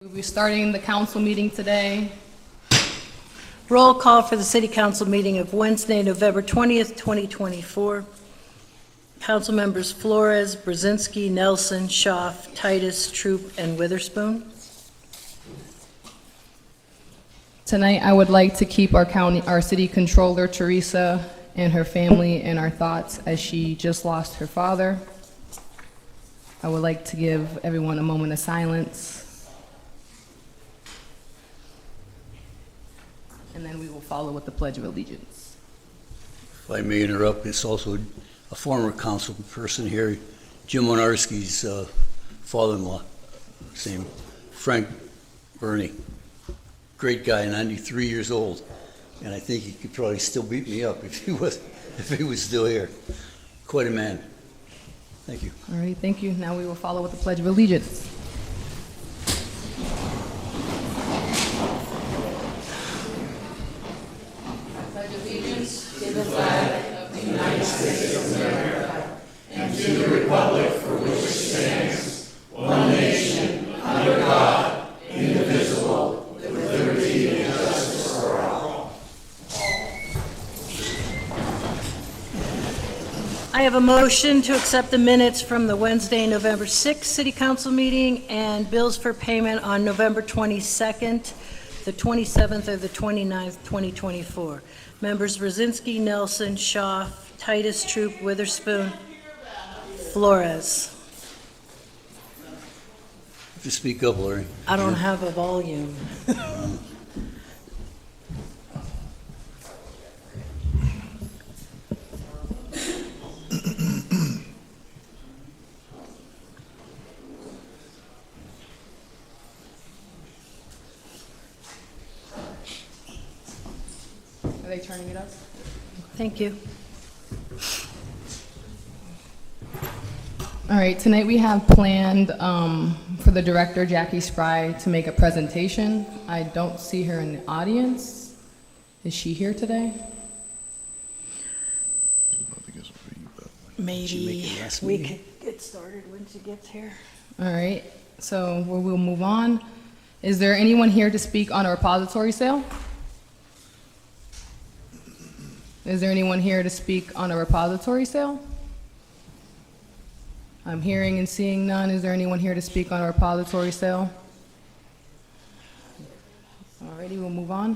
We'll be starting the council meeting today. Roll call for the City Council meeting of Wednesday, November 20th, 2024. Council members Flores, Brzezinski, Nelson, Schaaf, Titus, Troop, and Witherspoon. Tonight, I would like to keep our city controller, Teresa, and her family in our thoughts as she just lost her father. I would like to give everyone a moment of silence. And then we will follow with the Pledge of Allegiance. If I may interrupt, it's also a former council person here, Jim Wynarski's father-in-law, same Frank Burney. Great guy, 93 years old, and I think he could probably still beat me up if he was still here. Quite a man. Thank you. All right, thank you. Now we will follow with the Pledge of Allegiance. To the flag of the United States of America and to the republic for which it stands, one nation, under God, indivisible, with liberty and justice for all. I have a motion to accept the minutes from the Wednesday, November 6th City Council meeting and bills for payment on November 22nd, the 27th, or the 29th, 2024. Members Brzezinski, Nelson, Schaaf, Titus, Troop, Witherspoon, Flores. Just speak up, Larry. I don't have a volume. Are they turning it up? Thank you. All right, tonight we have planned for the director, Jackie Spry, to make a presentation. I don't see her in the audience. Is she here today? Maybe we could get started when she gets here. All right, so we'll move on. Is there anyone here to speak on a repository sale? Is there anyone here to speak on a repository sale? I'm hearing and seeing none. Is there anyone here to speak on a repository sale? Alrighty, we'll move on.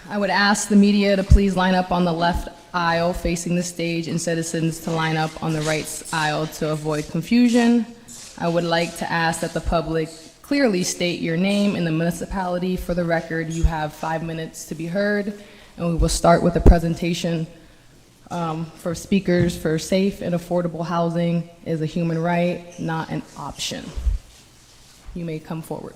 I would ask the media to please line up on the left aisle facing the stage and citizens to line up on the right aisle to avoid confusion. I would like to ask that the public clearly state your name and the municipality. For the record, you have 5 minutes to be heard. And we will start with a presentation for speakers for safe and affordable housing is a human right, not an option. You may come forward.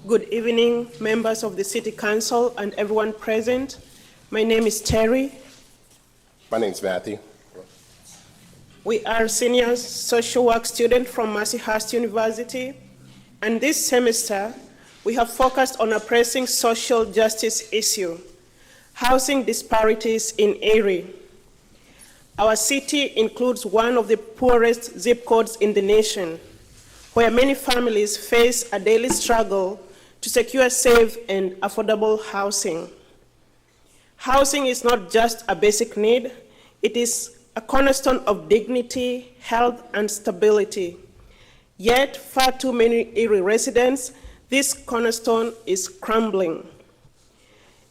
Good evening, members of the City Council and everyone present. My name is Terry. My name's Matthew. We are senior social work students from Mercyhurst University, and this semester we have focused on a pressing social justice issue, housing disparities in Erie. Our city includes one of the poorest zip codes in the nation, where many families face a daily struggle to secure safe and affordable housing. Housing is not just a basic need, it is a cornerstone of dignity, health, and stability. Yet, far too many Erie residents, this cornerstone is crumbling.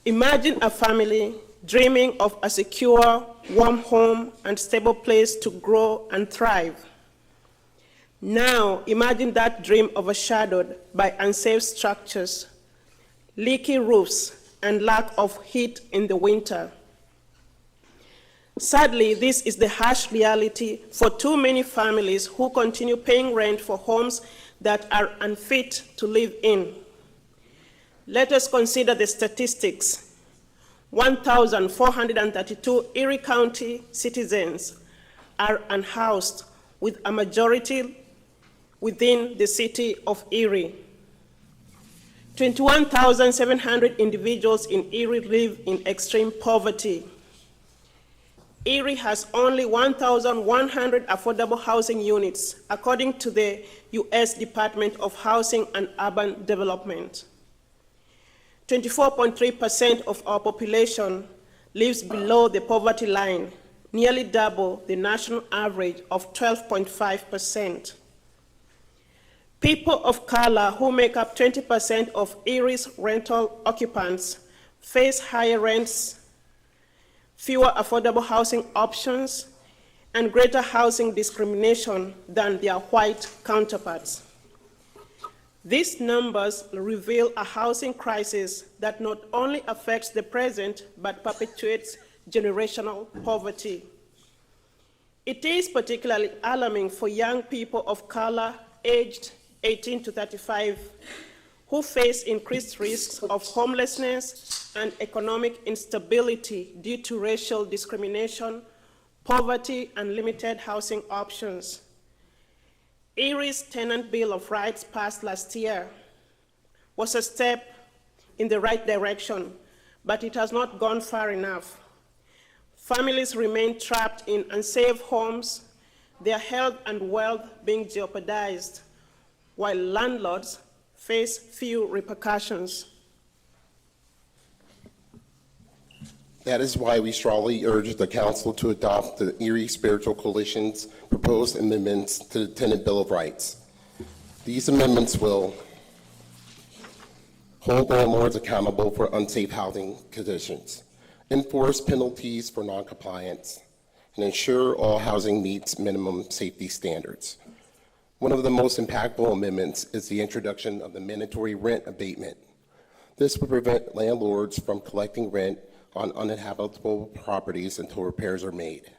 Imagine a family dreaming of a secure, warm home and stable place to grow and thrive. Now, imagine that dream overshadowed by unsafe structures, leaky roofs, and lack of heat in the winter. Sadly, this is the harsh reality for too many families who continue paying rent for homes that are unfit to live in. Let us consider the statistics. 1,432 Erie County citizens are unhoused, with a majority within the city of Erie. 21,700 individuals in Erie live in extreme poverty. Erie has only 1,100 affordable housing units, according to the U.S. Department of Housing and Urban Development. 24.3% of our population lives below the poverty line, nearly double the national average of 12.5%. People of color, who make up 20% of Erie's rental occupants, face higher rents, fewer affordable housing options, and greater housing discrimination than their white counterparts. These numbers reveal a housing crisis that not only affects the present, but perpetuates generational poverty. It is particularly alarming for young people of color aged 18 to 35, who face increased risks of homelessness and economic instability due to racial discrimination, poverty, and limited housing options. Erie's Tenant Bill of Rights, passed last year, was a step in the right direction, but it has not gone far enough. Families remain trapped in unsafe homes, their health and wealth being jeopardized, while landlords face few repercussions. That is why we strongly urge the council to adopt the Erie Spiritual Coalition's proposed amendments to the Tenant Bill of Rights. These amendments will hold landlords accountable for unsafe housing conditions, enforce penalties for noncompliance, and ensure all housing meets minimum safety standards. One of the most impactful amendments is the introduction of the mandatory rent abatement. This would prevent landlords from collecting rent on uninhabitable properties until repairs are made.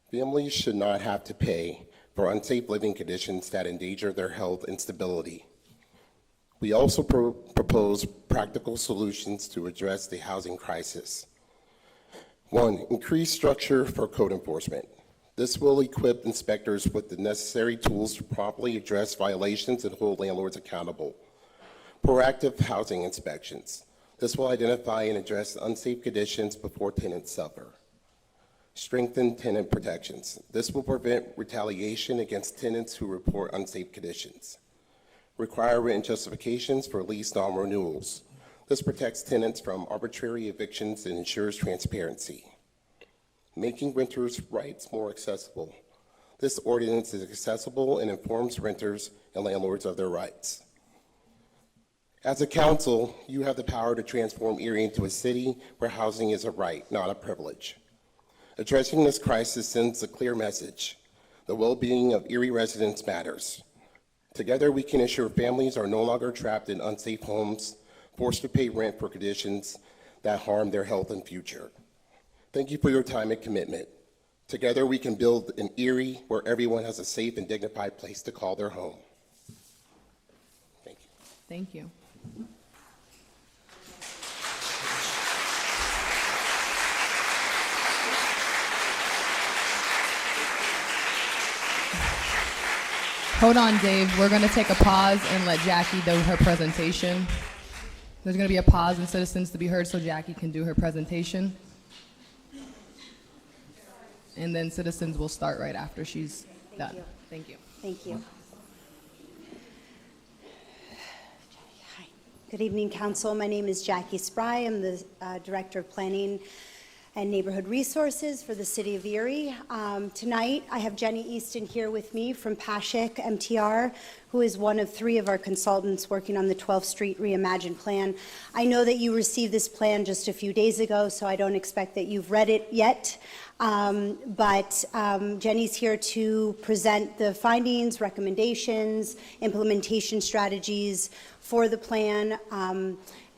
Families should not have to pay for unsafe living conditions that endanger their health and stability. We also propose practical solutions to address the housing crisis. 1, increase structure for code enforcement. This will equip inspectors with the necessary tools to properly address violations and hold landlords accountable. Proactive housing inspections. This will identify and address unsafe conditions before tenants suffer. Strengthen tenant protections. This will prevent retaliation against tenants who report unsafe conditions. Require written justifications for lease non-renewals. This protects tenants from arbitrary evictions and ensures transparency. Making renters' rights more accessible. This ordinance is accessible and informs renters and landlords of their rights. As a council, you have the power to transform Erie into a city where housing is a right, not a privilege. Addressing this crisis sends a clear message. The well-being of Erie residents matters. Together, we can ensure families are no longer trapped in unsafe homes, forced to pay rent for conditions that harm their health and future. Thank you for your time and commitment. Together, we can build an Erie where everyone has a safe and dignified place to call their home. Thank you. Thank you. Hold on, Dave. We're going to take a pause and let Jackie do her presentation. There's going to be a pause in citizens to be heard so Jackie can do her presentation. And then citizens will start right after she's done. Thank you. Thank you. Hi. Good evening, Council. My name is Jackie Spry. I'm the Director of Planning and Neighborhood Resources for the City of Erie. Tonight, I have Jenny Easton here with me from Pashik MTR, who is one of 3 of our consultants working on the 12th Street Reimagined Plan. I know that you received this plan just a few days ago, so I don't expect that you've read it yet. But Jenny's here to present the findings, recommendations, implementation strategies for the plan.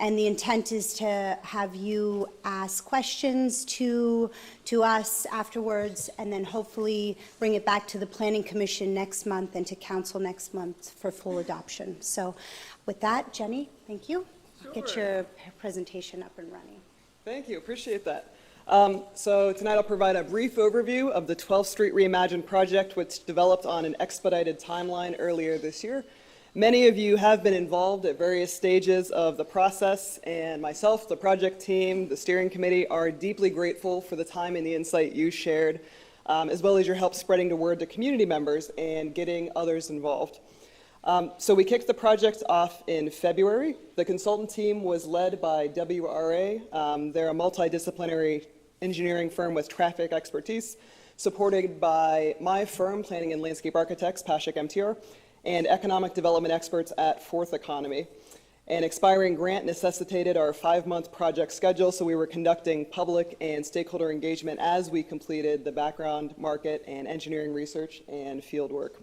And the intent is to have you ask questions to us afterwards, and then hopefully bring it back to the Planning Commission next month and to Council next month for full adoption. So with that, Jenny, thank you. Sure. Get your presentation up and running. Thank you, appreciate that. So tonight I'll provide a brief overview of the 12th Street Reimagined project, which developed on an expedited timeline earlier this year. Many of you have been involved at various stages of the process, and myself, the project team, the steering committee are deeply grateful for the time and the insight you shared, as well as your help spreading the word to community members and getting others involved. So we kicked the project off in February. The consultant team was led by WRA. They're a multidisciplinary engineering firm with traffic expertise, supported by my firm, Planning and Landscape Architects, Pashik MTR, and economic development experts at Fourth Economy. An expiring grant necessitated our 5-month project schedule, so we were conducting public and stakeholder engagement as we completed the background, market, and engineering research and field work.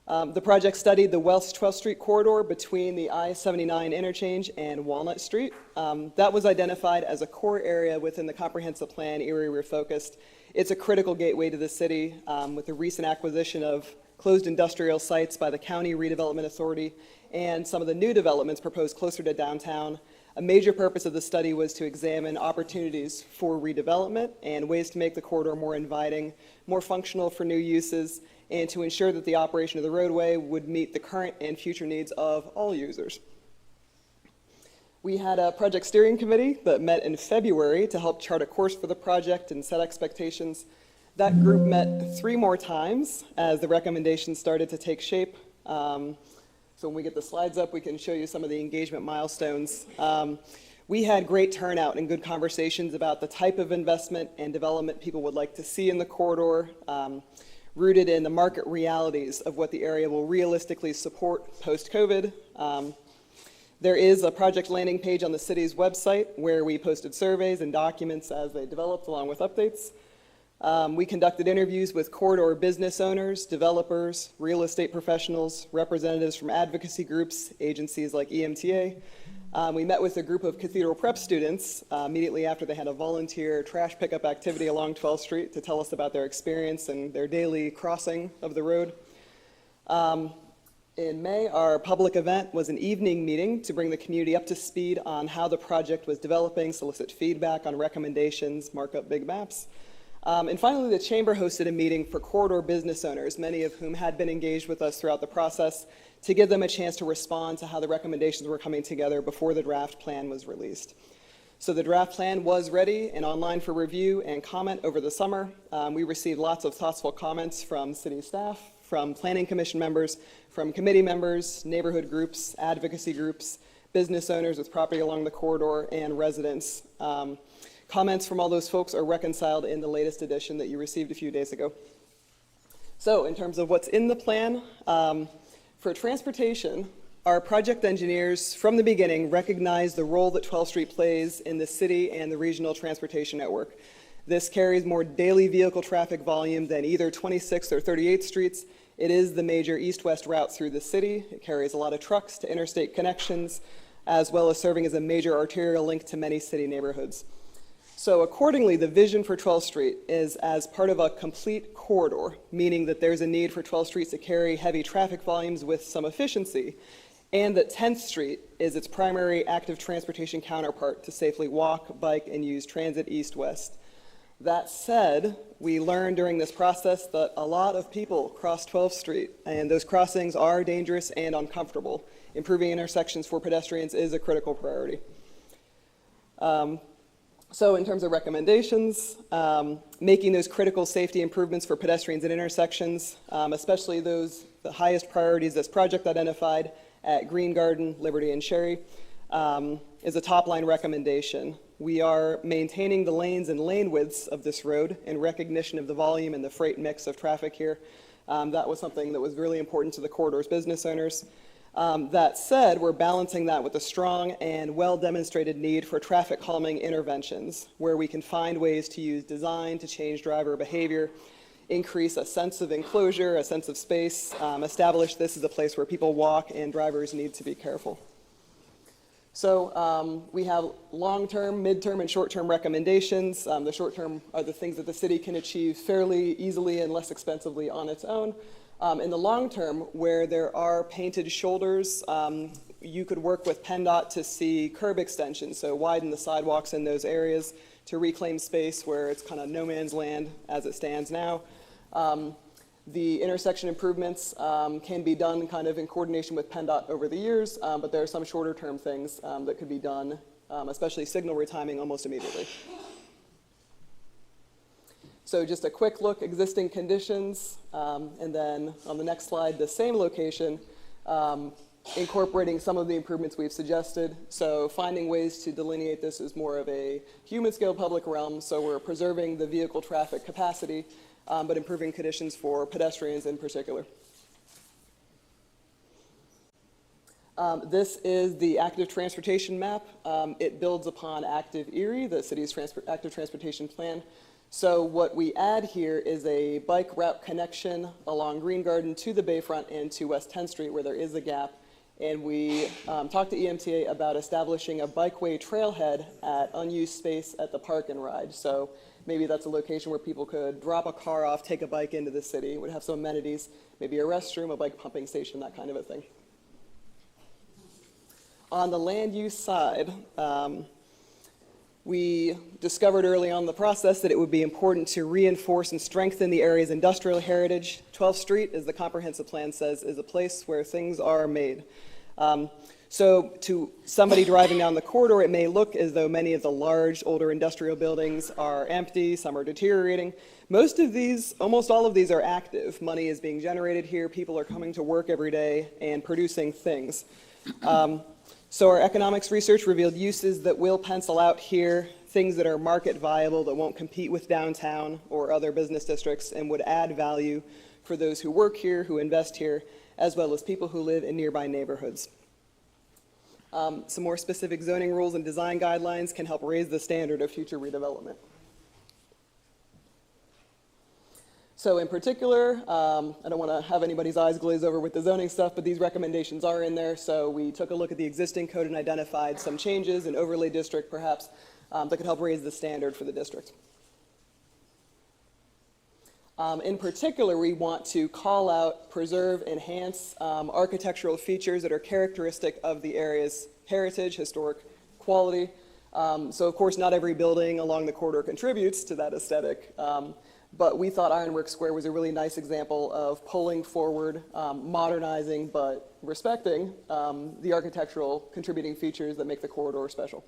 The project studied the West 12th Street corridor between the I-79 interchange and Walnut Street. That was identified as a core area within the comprehensive plan, Erie Refocused. It's a critical gateway to the city with the recent acquisition of closed industrial sites by the County Redevelopment Authority and some of the new developments proposed closer to downtown. A major purpose of the study was to examine opportunities for redevelopment and ways to make the corridor more inviting, more functional for new uses, and to ensure that the operation of the roadway would meet the current and future needs of all users. We had a project steering committee that met in February to help chart a course for the project and set expectations. That group met 3 more times as the recommendations started to take shape. So when we get the slides up, we can show you some of the engagement milestones. We had great turnout and good conversations about the type of investment and development people would like to see in the corridor, rooted in the market realities of what the area will realistically support post-COVID. There is a project landing page on the city's website where we posted surveys and documents as they developed, along with updates. We conducted interviews with corridor business owners, developers, real estate professionals, representatives from advocacy groups, agencies like EMTA. We met with a group of Cathedral Prep students immediately after they had a volunteer trash pickup activity along 12th Street to tell us about their experience and their daily crossing of the road. In May, our public event was an evening meeting to bring the community up to speed on how the project was developing, solicit feedback on recommendations, mark up big maps. And finally, the Chamber hosted a meeting for corridor business owners, many of whom had been engaged with us throughout the process, to give them a chance to respond to how the recommendations were coming together before the draft plan was released. So the draft plan was ready and online for review and comment over the summer. We received lots of thoughtful comments from city staff, from planning commission members, from committee members, neighborhood groups, advocacy groups, business owners with property along the corridor, and residents. Comments from all those folks are reconciled in the latest edition that you received a few days ago. So in terms of what's in the plan, for transportation, our project engineers from the beginning recognized the role that 12th Street plays in the city and the regional transportation network. This carries more daily vehicle traffic volume than either 26th or 38th Streets. It is the major east-west route through the city. It carries a lot of trucks to interstate connections, as well as serving as a major arterial link to many city neighborhoods. So accordingly, the vision for 12th Street is as part of a complete corridor, meaning that there's a need for 12th Street to carry heavy traffic volumes with some efficiency, and that 10th Street is its primary active transportation counterpart to safely walk, bike, and use transit east-west. That said, we learned during this process that a lot of people cross 12th Street, and those crossings are dangerous and uncomfortable. Improving intersections for pedestrians is a critical priority. So in terms of recommendations, making those critical safety improvements for pedestrians at intersections, especially the highest priorities this project identified at Green Garden, Liberty, and Sherry, is a top-line recommendation. We are maintaining the lanes and lane widths of this road in recognition of the volume and the freight mix of traffic here. That was something that was really important to the corridor's business owners. That said, we're balancing that with a strong and well-demonstrated need for traffic calming interventions, where we can find ways to use design to change driver behavior, increase a sense of enclosure, a sense of space, establish this as a place where people walk and drivers need to be careful. So we have long-term, mid-term, and short-term recommendations. The short-term are the things that the city can achieve fairly easily and less expensively on its own. In the long term, where there are painted shoulders, you could work with PennDOT to see curb extensions, so widen the sidewalks in those areas to reclaim space where it's kind of no man's land as it stands now. The intersection improvements can be done kind of in coordination with PennDOT over the years, but there are some shorter term things that could be done, especially signal retiming almost immediately. So just a quick look, existing conditions, and then on the next slide, the same location, incorporating some of the improvements we've suggested. So finding ways to delineate this as more of a human scale public realm, so we're preserving the vehicle traffic capacity, but improving conditions for pedestrians in particular. This is the active transportation map. It builds upon Active Erie, the city's active transportation plan. So what we add here is a bike route connection along Green Garden to the Bayfront and to West 10th Street where there is a gap. And we talked to EMTA about establishing a bikeway trailhead at unused space at the Park and Ride. So maybe that's a location where people could drop a car off, take a bike into the city, would have some amenities, maybe a restroom, a bike pumping station, that kind of a thing. On the land use side, we discovered early on in the process that it would be important to reinforce and strengthen the area's industrial heritage. 12th Street, as the comprehensive plan says, is a place where things are made. So to somebody driving down the corridor, it may look as though many of the large, older industrial buildings are empty, some are deteriorating. Most of these, almost all of these are active. Money is being generated here, people are coming to work every day and producing things. So our economics research revealed uses that will pencil out here, things that are market viable, that won't compete with downtown or other business districts, and would add value for those who work here, who invest here, as well as people who live in nearby neighborhoods. Some more specific zoning rules and design guidelines can help raise the standard of future redevelopment. So in particular, I don't want to have anybody's eyes glaze over with the zoning stuff, but these recommendations are in there. So we took a look at the existing code and identified some changes in overlay district, perhaps, that could help raise the standard for the district. In particular, we want to call out, preserve, enhance architectural features that are characteristic of the area's heritage, historic quality. So of course, not every building along the corridor contributes to that aesthetic. But we thought Ironworks Square was a really nice example of pulling forward, modernizing, but respecting the architectural contributing features that make the corridor special.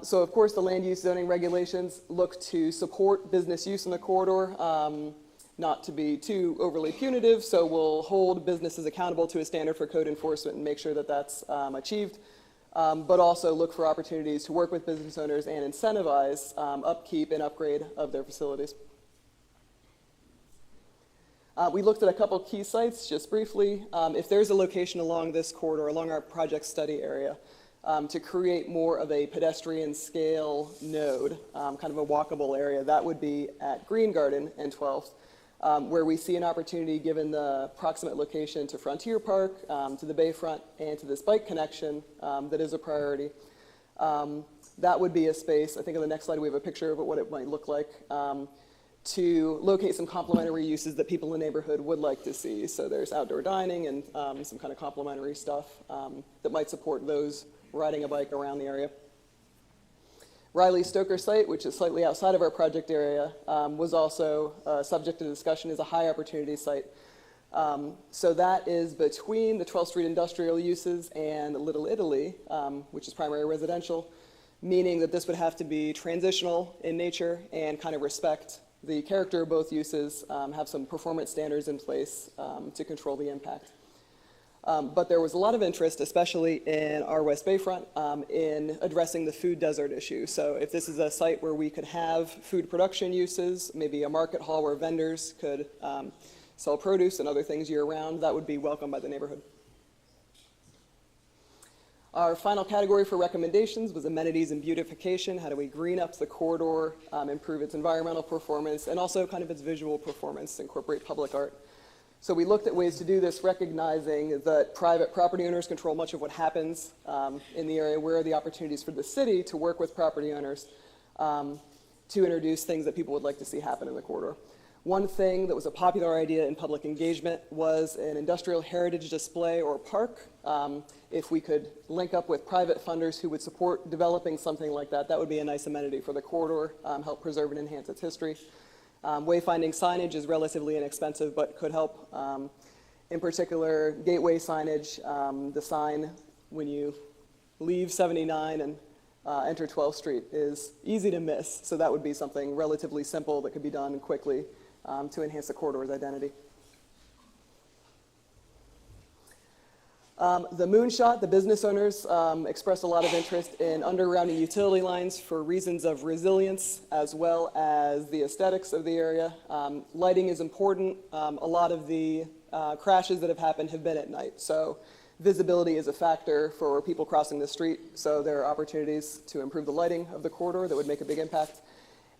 So of course, the land use zoning regulations look to support business use in the corridor, not to be too overly punitive, so we'll hold businesses accountable to a standard for code enforcement and make sure that that's achieved. But also look for opportunities to work with business owners and incentivize upkeep and upgrade of their facilities. We looked at a couple key sites just briefly. If there's a location along this corridor, along our project study area, to create more of a pedestrian scale node, kind of a walkable area, that would be at Green Garden and 12th. Where we see an opportunity, given the proximate location to Frontier Park, to the Bayfront, and to this bike connection that is a priority. That would be a space, I think on the next slide we have a picture of what it might look like, to locate some complementary uses that people in the neighborhood would like to see. So there's outdoor dining and some kind of complementary stuff that might support those riding a bike around the area. Riley Stoker site, which is slightly outside of our project area, was also subject to discussion as a high opportunity site. So that is between the 12th Street industrial uses and Little Italy, which is primary residential, meaning that this would have to be transitional in nature and kind of respect the character of both uses, have some performance standards in place to control the impact. But there was a lot of interest, especially in our West Bayfront, in addressing the food desert issue. So if this is a site where we could have food production uses, maybe a market hall where vendors could sell produce and other things year-round, that would be welcomed by the neighborhood. Our final category for recommendations was amenities and beautification. How do we green up the corridor, improve its environmental performance, and also kind of its visual performance, incorporate public art. So we looked at ways to do this, recognizing that private property owners control much of what happens in the area. Where are the opportunities for the city to work with property owners to introduce things that people would like to see happen in the corridor? One thing that was a popular idea in public engagement was an industrial heritage display or park. If we could link up with private funders who would support developing something like that, that would be a nice amenity for the corridor, help preserve and enhance its history. Wayfinding signage is relatively inexpensive, but could help. In particular, gateway signage, the sign when you leave 79 and enter 12th Street is easy to miss, so that would be something relatively simple that could be done quickly to enhance the corridor's identity. The Moonshot, the business owners expressed a lot of interest in undergrounding utility lines for reasons of resilience as well as the aesthetics of the area. Lighting is important. A lot of the crashes that have happened have been at night, so visibility is a factor for people crossing the street, so there are opportunities to improve the lighting of the corridor that would make a big impact.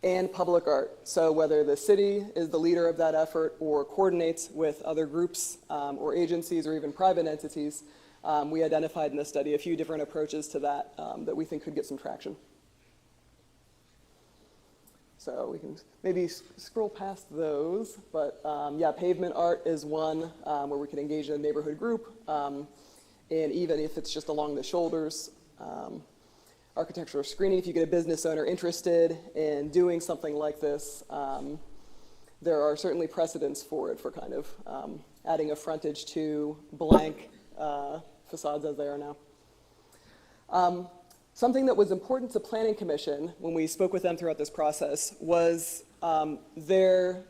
And public art, so whether the city is the leader of that effort or coordinates with other groups or agencies or even private entities, we identified in this study a few different approaches to that that we think could get some traction. So we can maybe scroll past those, but yeah, pavement art is one where we can engage a neighborhood group, and even if it's just along the shoulders. Architectural screening, if you get a business owner interested in doing something like this, there are certainly precedents for it, for kind of adding a frontage to blank facades as they are now. Something that was important to Planning Commission when we spoke with them throughout this process was their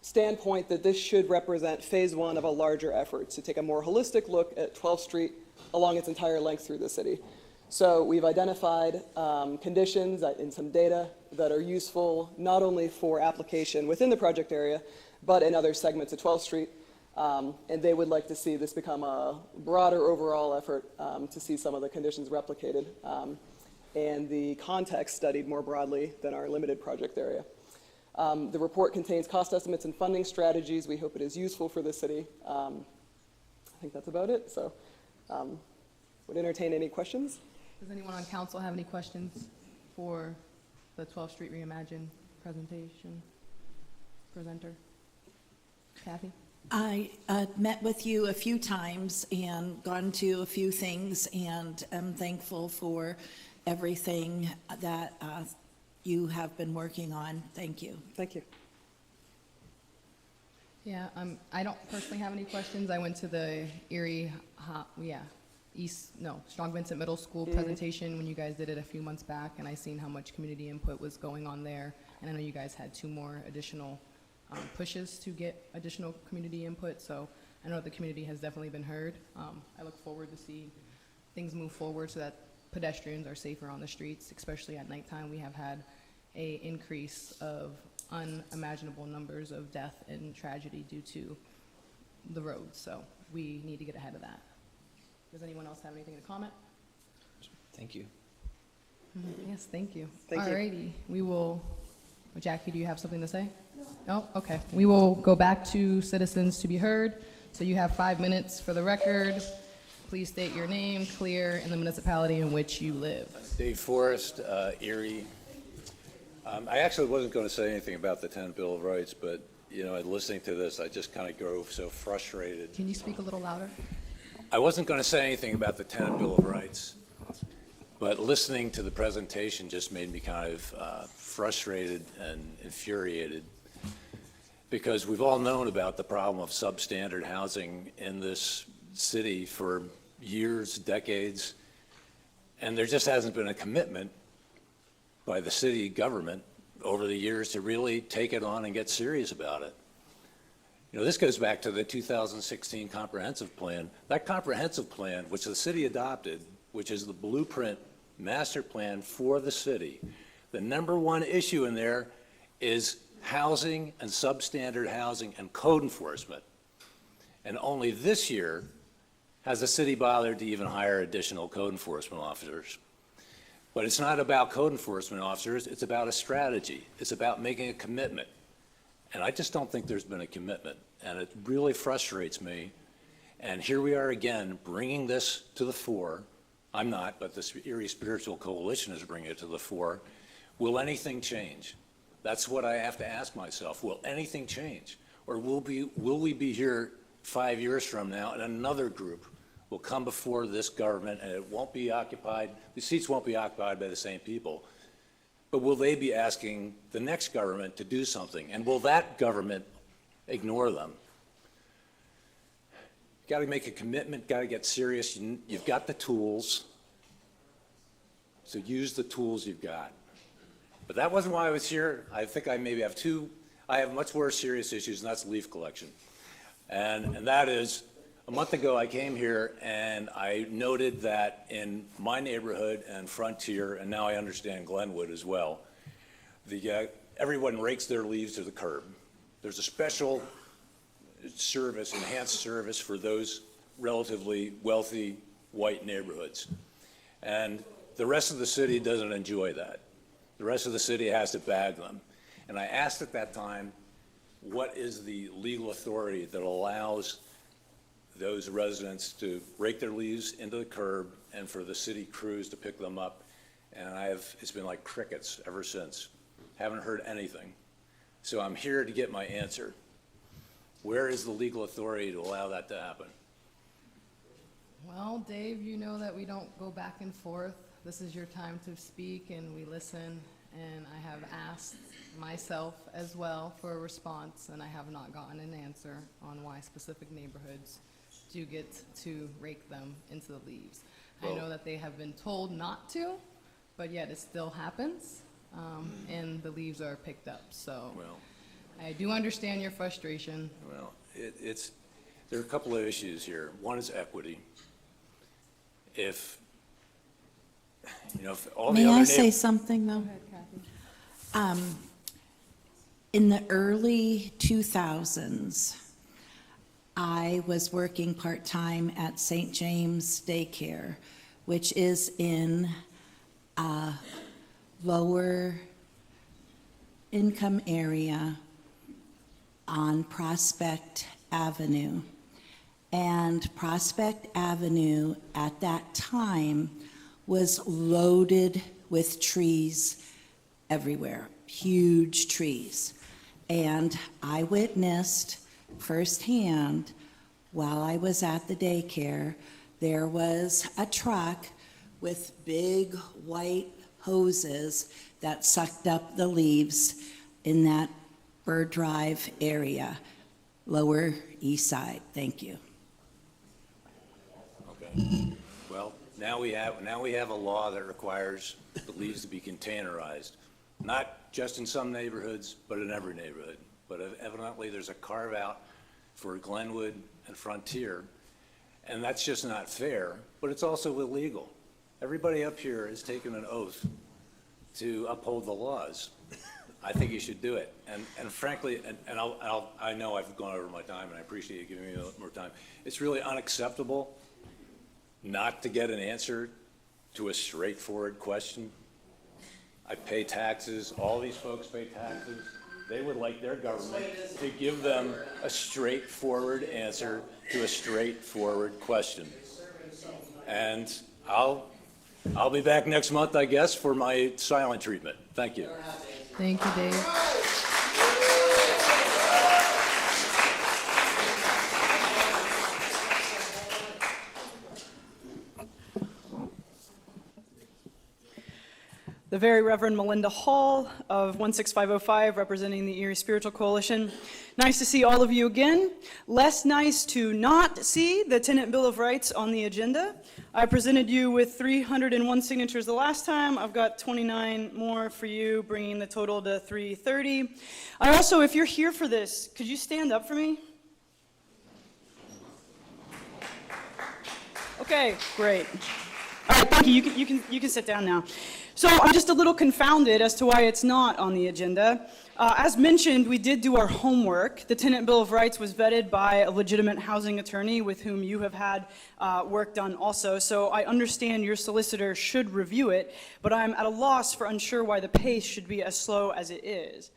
standpoint that this should represent phase one of a larger effort to take a more holistic look at 12th Street along its entire length through the city. So we've identified conditions and some data that are useful not only for application within the project area, but in other segments of 12th Street. And they would like to see this become a broader overall effort to see some of the conditions replicated and the context studied more broadly than our limited project area. The report contains cost estimates and funding strategies. We hope it is useful for the city. I think that's about it. So would entertain any questions. Does anyone on council have any questions for the 12th Street Reimagine presenter? Kathy? I met with you a few times and gone to a few things, and I'm thankful for everything that you have been working on. Thank you. Thank you. Yeah, I don't personally have any questions. I went to the Strong Vincent Middle School presentation when you guys did it a few months back, and I seen how much community input was going on there. And I know you guys had 2 more additional pushes to get additional community input, so I know the community has definitely been heard. I look forward to see things move forward so that pedestrians are safer on the streets, especially at nighttime. We have had an increase of unimaginable numbers of death and tragedy due to the roads, so we need to get ahead of that. Does anyone else have anything to comment? Thank you. Yes, thank you. Thank you. Alrighty, we will, Jackie, do you have something to say? No? Okay. We will go back to citizens to be heard. So you have 5 minutes for the record. Please state your name, clear, and the municipality in which you live. Dave Forrest, Erie. I actually wasn't going to say anything about the Tenant Bill of Rights, but, you know, listening to this, I just kind of grow so frustrated. Can you speak a little louder? I wasn't going to say anything about the Tenant Bill of Rights, but listening to the presentation just made me kind of frustrated and infuriated, because we've all known about the problem of substandard housing in this city for years, decades, and there just hasn't been a commitment by the city government over the years to really take it on and get serious about it. You know, this goes back to the 2016 comprehensive plan. That comprehensive plan, which the city adopted, which is the blueprint master plan for the city, the number one issue in there is housing and substandard housing and code enforcement. And only this year has the city bothered to even hire additional code enforcement officers. But it's not about code enforcement officers, it's about a strategy. It's about making a commitment. And I just don't think there's been a commitment, and it really frustrates me. And here we are again, bringing this to the fore. I'm not, but the Erie Spiritual Coalition is bringing it to the fore. Will anything change? That's what I have to ask myself. Will anything change? Or will we be here 5 years from now and another group will come before this government and it won't be occupied, the seats won't be occupied by the same people, but will they be asking the next government to do something? And will that government ignore them? Got to make a commitment, got to get serious. You've got the tools, so use the tools you've got. But that wasn't why I was here. I think I maybe have I have much more serious issues, and that's leaf collection. And that is, a month ago I came here and I noted that in my neighborhood and Frontier, and now I understand Glenwood as well, everyone rakes their leaves to the curb. There's a special service, enhanced service for those relatively wealthy white neighborhoods. And the rest of the city doesn't enjoy that. The rest of the city has to bag them. And I asked at that time, what is the legal authority that allows those residents to rake their leaves into the curb and for the city crews to pick them up? And it's been like crickets ever since. Haven't heard anything. So I'm here to get my answer. Where is the legal authority to allow that to happen? Well, Dave, you know that we don't go back and forth. This is your time to speak, and we listen. And I have asked myself as well for a response, and I have not gotten an answer on why specific neighborhoods do get to rake them into the leaves. I know that they have been told not to, but yet it still happens, and the leaves are picked up. So I do understand your frustration. Well, there are a couple of issues here. One is equity. If all the May other I say something, though? In the early 2000s, I was working part-time at St. James Daycare, which is in a lower income area on Prospect Avenue. And Prospect Avenue at that time was loaded with trees everywhere, huge trees. And I witnessed firsthand, while I was at the daycare, there was a truck with big white hoses that sucked up the leaves in that Bird Drive area, Lower East Side. Thank you. Okay. Well, now we have a law that requires the leaves to be containerized, not just in some neighborhoods, but in every neighborhood. But evidently, there's a carve-out for Glenwood and Frontier, and that's just not fair, but it's also illegal. Everybody up here has taken an oath to uphold the laws. I think you should do it. And frankly, I know I've gone over my time, and I appreciate you giving me more time. It's really unacceptable not to get an answer to a straightforward question. I pay taxes, all these folks pay taxes. They would like their government to give them a straightforward answer to a straightforward question. And I'll be back next month, I guess, for my silent treatment. Thank you. Thank you, Dave. The Very Reverend Melinda Hall of 16505, representing the Erie Spiritual Coalition. Nice to see all of you again. Less nice to not see the Tenant Bill of Rights on the agenda. I presented you with 301 signatures the last time. I've got 29 more for you, bringing the total to 330. I also, if you're here for this, could you stand up for me? Okay, great. All right, thank you. You can sit down now. So I'm just a little confounded as to why it's not on the agenda. As mentioned, we did do our homework. The Tenant Bill of Rights was vetted by a legitimate housing attorney with whom you have had work done also. So I understand your solicitor should review it, but I'm at a loss for unsure why the pace should be as slow as it is.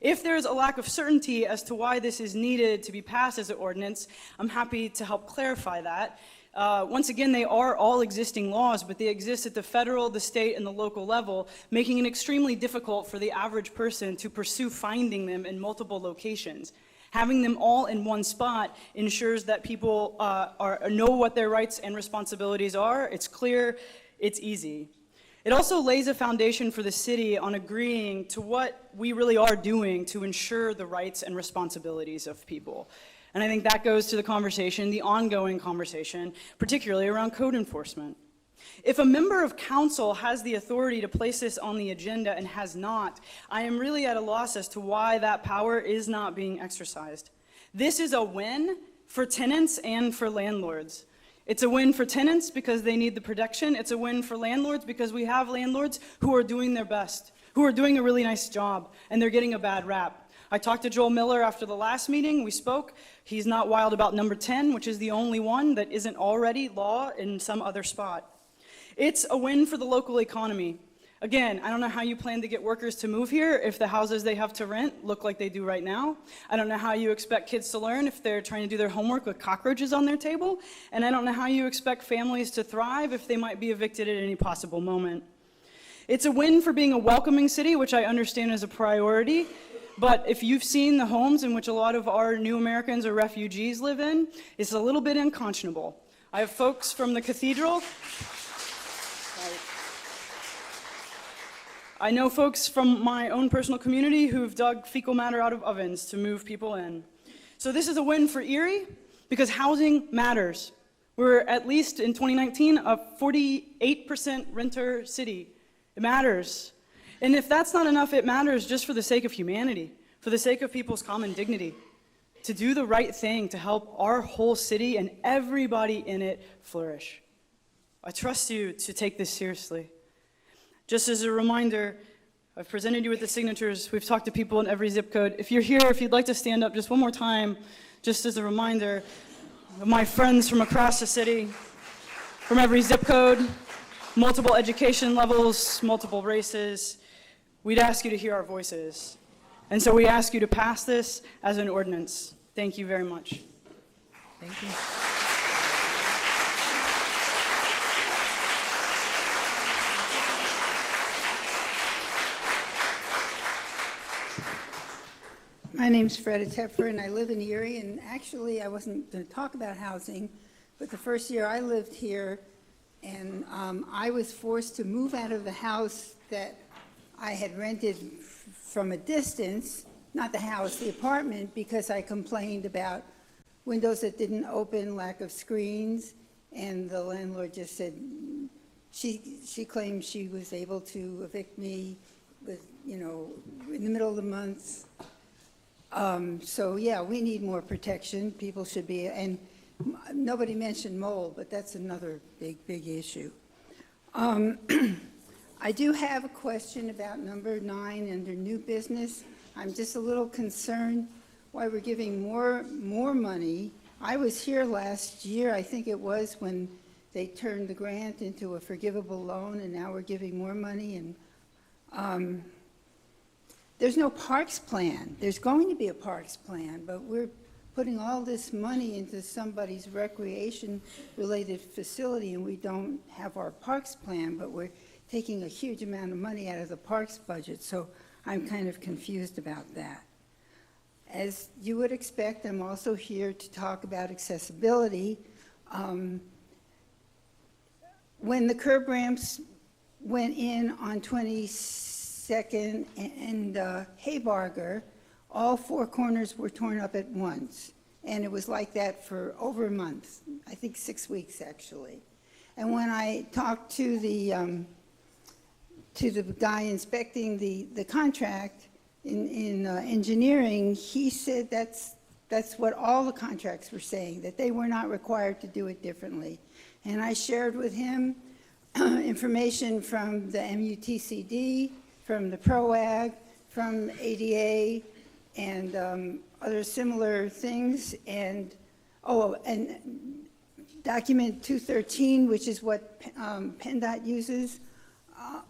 If there's a lack of certainty as to why this is needed to be passed as an ordinance, I'm happy to help clarify that. Once again, they are all existing laws, but they exist at the federal, the state, and the local level, making it extremely difficult for the average person to pursue finding them in multiple locations. Having them all in one spot ensures that people know what their rights and responsibilities are. It's clear, it's easy. It also lays a foundation for the city on agreeing to what we really are doing to ensure the rights and responsibilities of people. And I think that goes to the conversation, the ongoing conversation, particularly around code enforcement. If a member of council has the authority to place this on the agenda and has not, I am really at a loss as to why that power is not being exercised. This is a win for tenants and for landlords. It's a win for tenants because they need the protection. It's a win for landlords because we have landlords who are doing their best, who are doing a really nice job, and they're getting a bad rap. I talked to Joel Miller after the last meeting. We spoke. He's not wild about number 10, which is the only one that isn't already law in some other spot. It's a win for the local economy. Again, I don't know how you plan to get workers to move here if the houses they have to rent look like they do right now. I don't know how you expect kids to learn if they're trying to do their homework with cockroaches on their table. And I don't know how you expect families to thrive if they might be evicted at any possible moment. It's a win for being a welcoming city, which I understand is a priority. But if you've seen the homes in which a lot of our new Americans or refugees live in, it's a little bit unconscionable. I have folks from the cathedral. I know folks from my own personal community who've dug fecal matter out of ovens to move people in. So this is a win for Erie because housing matters. We're at least in 2019 a 48% renter city. It matters. And if that's not enough, it matters just for the sake of humanity, for the sake of people's common dignity, to do the right thing to help our whole city and everybody in it flourish. I trust you to take this seriously. Just as a reminder, I've presented you with the signatures. We've talked to people in every zip code. If you're here, if you'd like to stand up just one more time, just as a reminder of my friends from across the city, from every zip code, multiple education levels, multiple races, we'd ask you to hear our voices. And so we ask you to pass this as an ordinance. Thank you very much. Thank you. My name's Freda Tepfer, and I live in Erie, and actually I wasn't going to talk about housing, but the first year I lived here, and I was forced to move out of the house that I had rented from a distance, not the house, the apartment, because I complained about windows that didn't open, lack of screens, and the landlord just said, she claimed she was able to evict me with, in the middle of the month. So yeah, we need more protection. People should be, and nobody mentioned mold, but that's another big issue. I do have a question about number 9 under new business. I'm just a little concerned why we're giving more money. I was here last year, I think it was, when they turned the grant into a forgivable loan, and now we're giving more money, and there's no parks plan. There's going to be a parks plan, but we're putting all this money into somebody's recreation-related facility, and we don't have our parks plan, but we're taking a huge amount of money out of the parks budget, so I'm kind of confused about that. As you would expect, I'm also here to talk about accessibility. When the curb ramps went in on 22nd and Haybarger, all 4 corners were torn up at once. And it was like that for over a month, I think 6 weeks actually. And when I talked to the guy inspecting the contract in engineering, he said that's what all the contracts were saying, that they were not required to do it differently. And I shared with him information from the MUTCD, from the PROAG, from ADA, and other similar things, and document 213, which is what PennDOT uses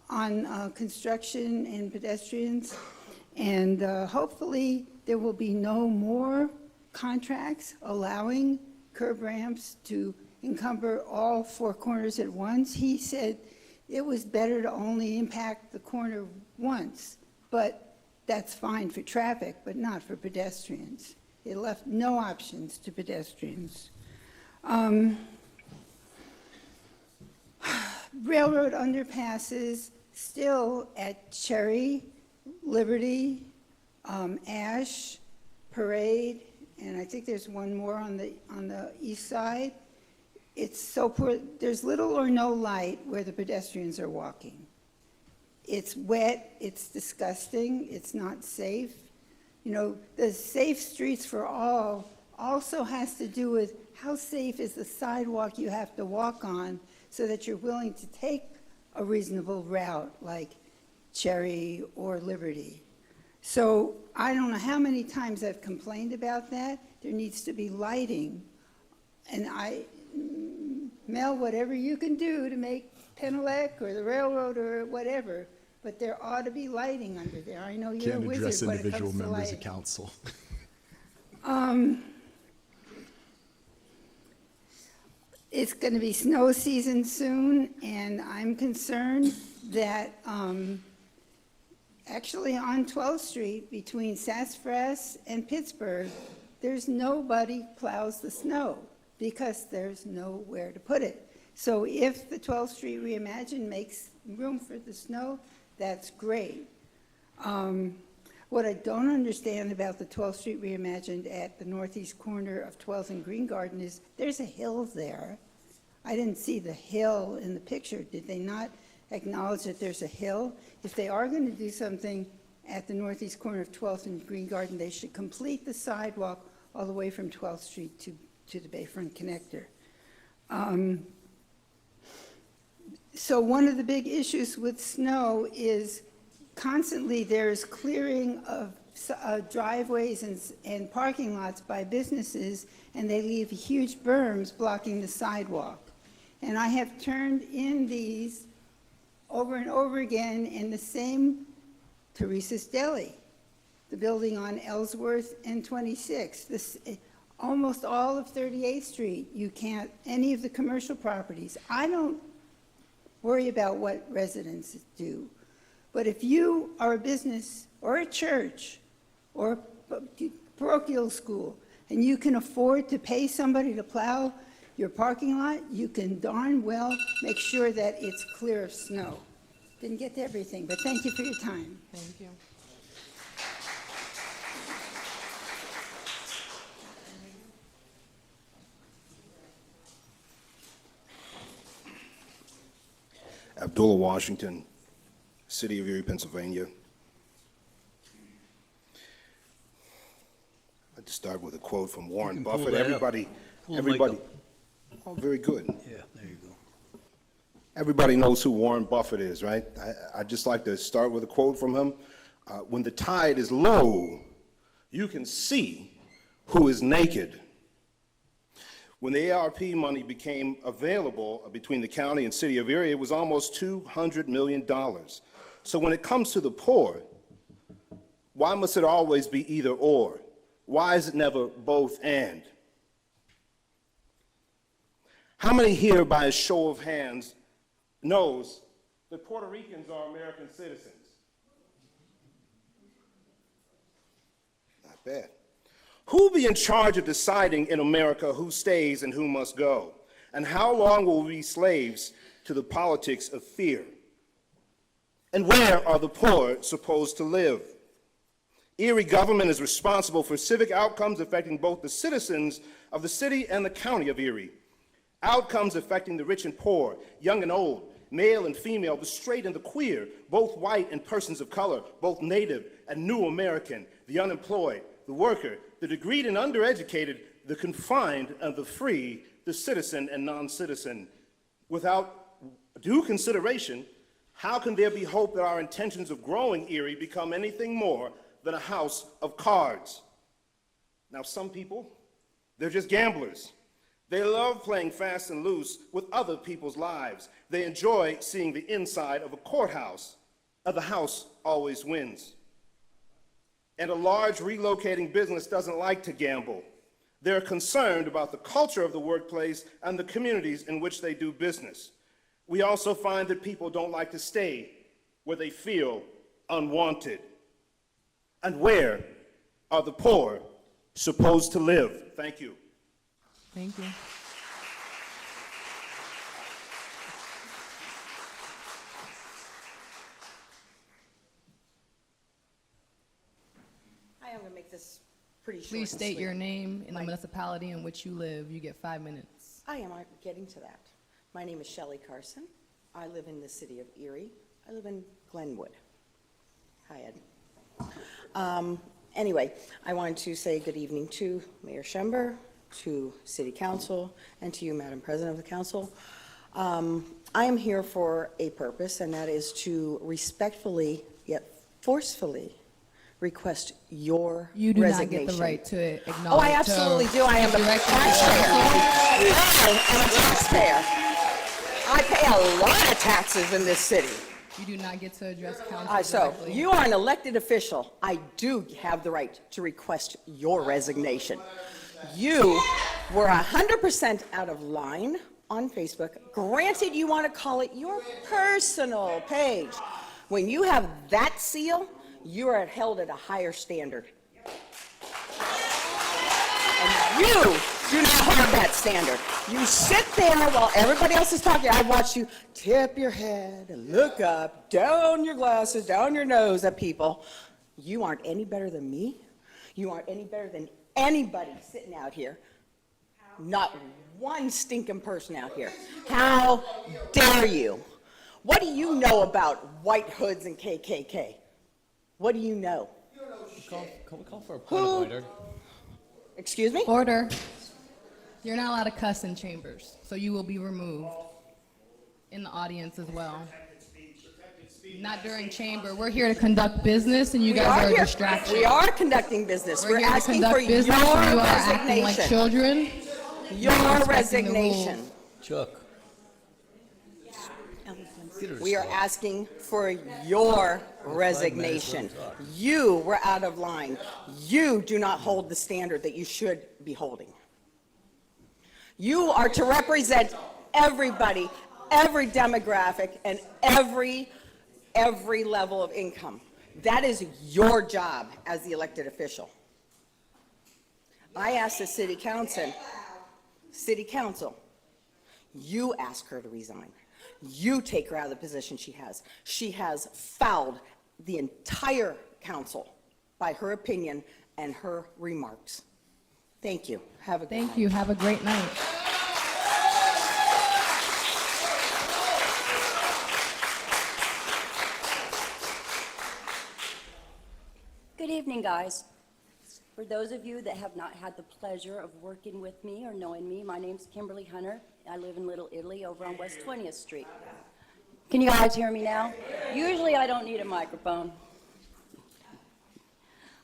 on construction and pedestrians. And hopefully, there will be no more contracts allowing curb ramps to encumber all four corners at once. He said it was better to only impact the corner once, but that's fine for traffic, but not for pedestrians. It left no options to pedestrians. Railroad underpasses still at Cherry, Liberty, Ash, Parade, and I think there's one more on the east side. It's so poor, there's little or no light where the pedestrians are walking. It's wet, it's disgusting, it's not safe. You know, the Safe Streets for All also has to do with how safe is the sidewalk you have to walk on so that you're willing to take a reasonable route like Cherry or Liberty. So I don't know how many times I've complained about that. There needs to be lighting. And Mel, whatever you can do to make Penelec or the railroad or whatever, but there ought to be lighting under there. I know you're a Can't address wizard when it individual comes to members of lighting. council. It's going to be snow season soon, and I'm concerned that actually on 12th Street between Sassafras and Pittsburgh, there's nobody plows the snow because there's nowhere to put it. So if the 12th Street Reimagined makes room for the snow, that's great. What I don't understand about the 12th Street Reimagined at the northeast corner of 12th and Green Garden is there's a hill there. I didn't see the hill in the picture. Did they not acknowledge that there's a hill? If they are going to do something at the northeast corner of 12th and Green Garden, they should complete the sidewalk all the way from 12th Street to the Bayfront Connector. So one of the big issues with snow is constantly there's clearing of driveways and parking lots by businesses, and they leave huge berms blocking the sidewalk. And I have turned in these over and over again in the same Teresa's Deli, the building on Ellsworth and 26. Almost all of 38th Street, you can't, any of the commercial properties. I don't worry about what residents do. But if you are a business or a church or a parochial school and you can afford to pay somebody to plow your parking lot, you can darn well make sure that it's clear of snow. Didn't get to everything, but thank you for your time. Thank you. Abdullah Washington, City of Erie, Pennsylvania. I'd like to start with a quote from Warren can pull Buffett. that up. Everybody, Pull the mic up. oh, very good. Yeah, there you go. Everybody knows who Warren Buffett is, right? I'd just like to start with a quote from him. When the tide is low, you can see who is naked. When the ARP money became available between the county and city of Erie, it was almost $200 million. So when it comes to the poor, why must it always be either or? Why is it never both and? How many here, by a show of hands, knows that Puerto Ricans are American citizens? Not bad. Who will be in charge of deciding in America who stays and who must go? And how long will we be slaves to the politics of fear? And where are the poor supposed to live? Erie government is responsible for civic outcomes affecting both the citizens of the city and the county of Erie. Outcomes affecting the rich and poor, young and old, male and female, the straight and the queer, both white and persons of color, both native and new American, the unemployed, the worker, the degreed and undereducated, the confined and the free, the citizen and non-citizen. Without due consideration, how can there be hope that our intentions of growing Erie become anything more than a house of cards? Now, some people, they're just gamblers. They love playing fast and loose with other people's lives. They enjoy seeing the inside of a courthouse. The house always wins. and a large relocating business doesn't like to gamble. They're concerned about the culture of the workplace and the communities in which they do business. We also find that people don't like to stay where they feel unwanted. And where are the poor supposed to live? Thank you. Thank you. Hi, I'm going to make this pretty short. Please and state sweet. your name and the My- municipality in which you live. You get 5 minutes. I am getting to that. My name is Shelley Carson. I live in the city of Erie. I live in Glenwood. Hi, Ed. Anyway, I wanted to say good evening to Mayor Schember, to City Council, and to you, Madam President of the Council. I am here for a purpose, and that is to respectfully yet forcefully request your You do resignation. not get the right to acknowledge. Oh, I absolutely do. I am a direct- taxpayer. I am a taxpayer. I pay a lot of taxes in this city. You do not get to address council So, directly. you are an elected official. I do have the right to request your resignation. You were 100% out of line on Facebook. Granted, you want to call it your personal page. When you have that seal, you are held at a higher standard. And you do not hold that standard. You sit there while everybody else is talking. I watch you tip your head and look up, down your glasses, down your nose at people. You aren't any better than me. You aren't any better than anybody sitting out here. Not one stinking person out here. How dare you? What do you know about white hoods and KKK? What do you know? Can we call for a point of order? Excuse me? Order. You're not allowed to cuss in chambers, so you will be removed in the audience as well. Not during chamber. We're here to conduct business, and you guys are a distraction. We are conducting business. We're here to asking conduct for your business, and you are acting like resignation. children. Your Not respecting the resignation. rules. Chuck. We are asking for your resignation. You were out of line. You do not hold the standard that you should be holding. You are to represent everybody, every demographic, and every level of income. That is your job as the elected official. I asked the city council, you ask her to resign. You take her out of the position she has. She has fouled the entire council by her opinion and her remarks. Thank you. Have a good night. Thank you. Have a great night. Good evening, guys. For those of you that have not had the pleasure of working with me or knowing me, my name's Kimberly Hunter. I live in Little Italy over on West 20th Street. Can you guys hear me now? Usually I don't need a microphone.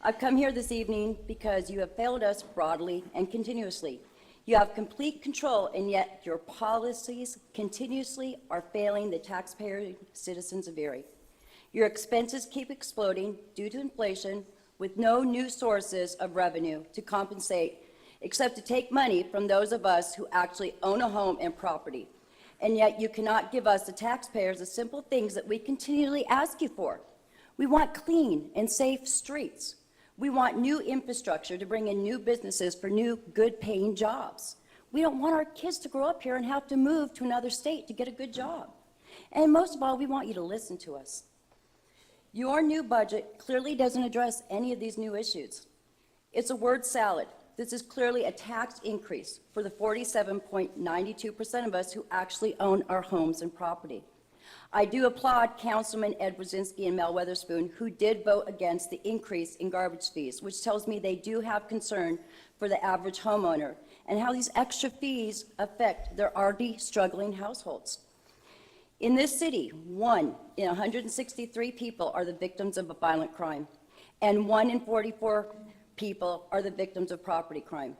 I've come here this evening because you have failed us broadly and continuously. You have complete control, and yet your policies continuously are failing the taxpayer citizens of Erie. Your expenses keep exploding due to inflation with no new sources of revenue to compensate, except to take money from those of us who actually own a home and property. And yet you cannot give us, the taxpayers, the simple things that we continually ask you for. We want clean and safe streets. We want new infrastructure to bring in new businesses for new, good-paying jobs. We don't want our kids to grow up here and have to move to another state to get a good job. And most of all, we want you to listen to us. Your new budget clearly doesn't address any of these new issues. It's a word salad. This is clearly a tax increase for the 47.92% of us who actually own our homes and property. I do applaud Councilman Ed Brzezinski and Mel Weatherspoon, who did vote against the increase in garbage fees, which tells me they do have concern for the average homeowner and how these extra fees affect their already struggling households. In this city, 1 in 163 people are the victims of a violent crime, and 1 in 44 people are the victims of property crime.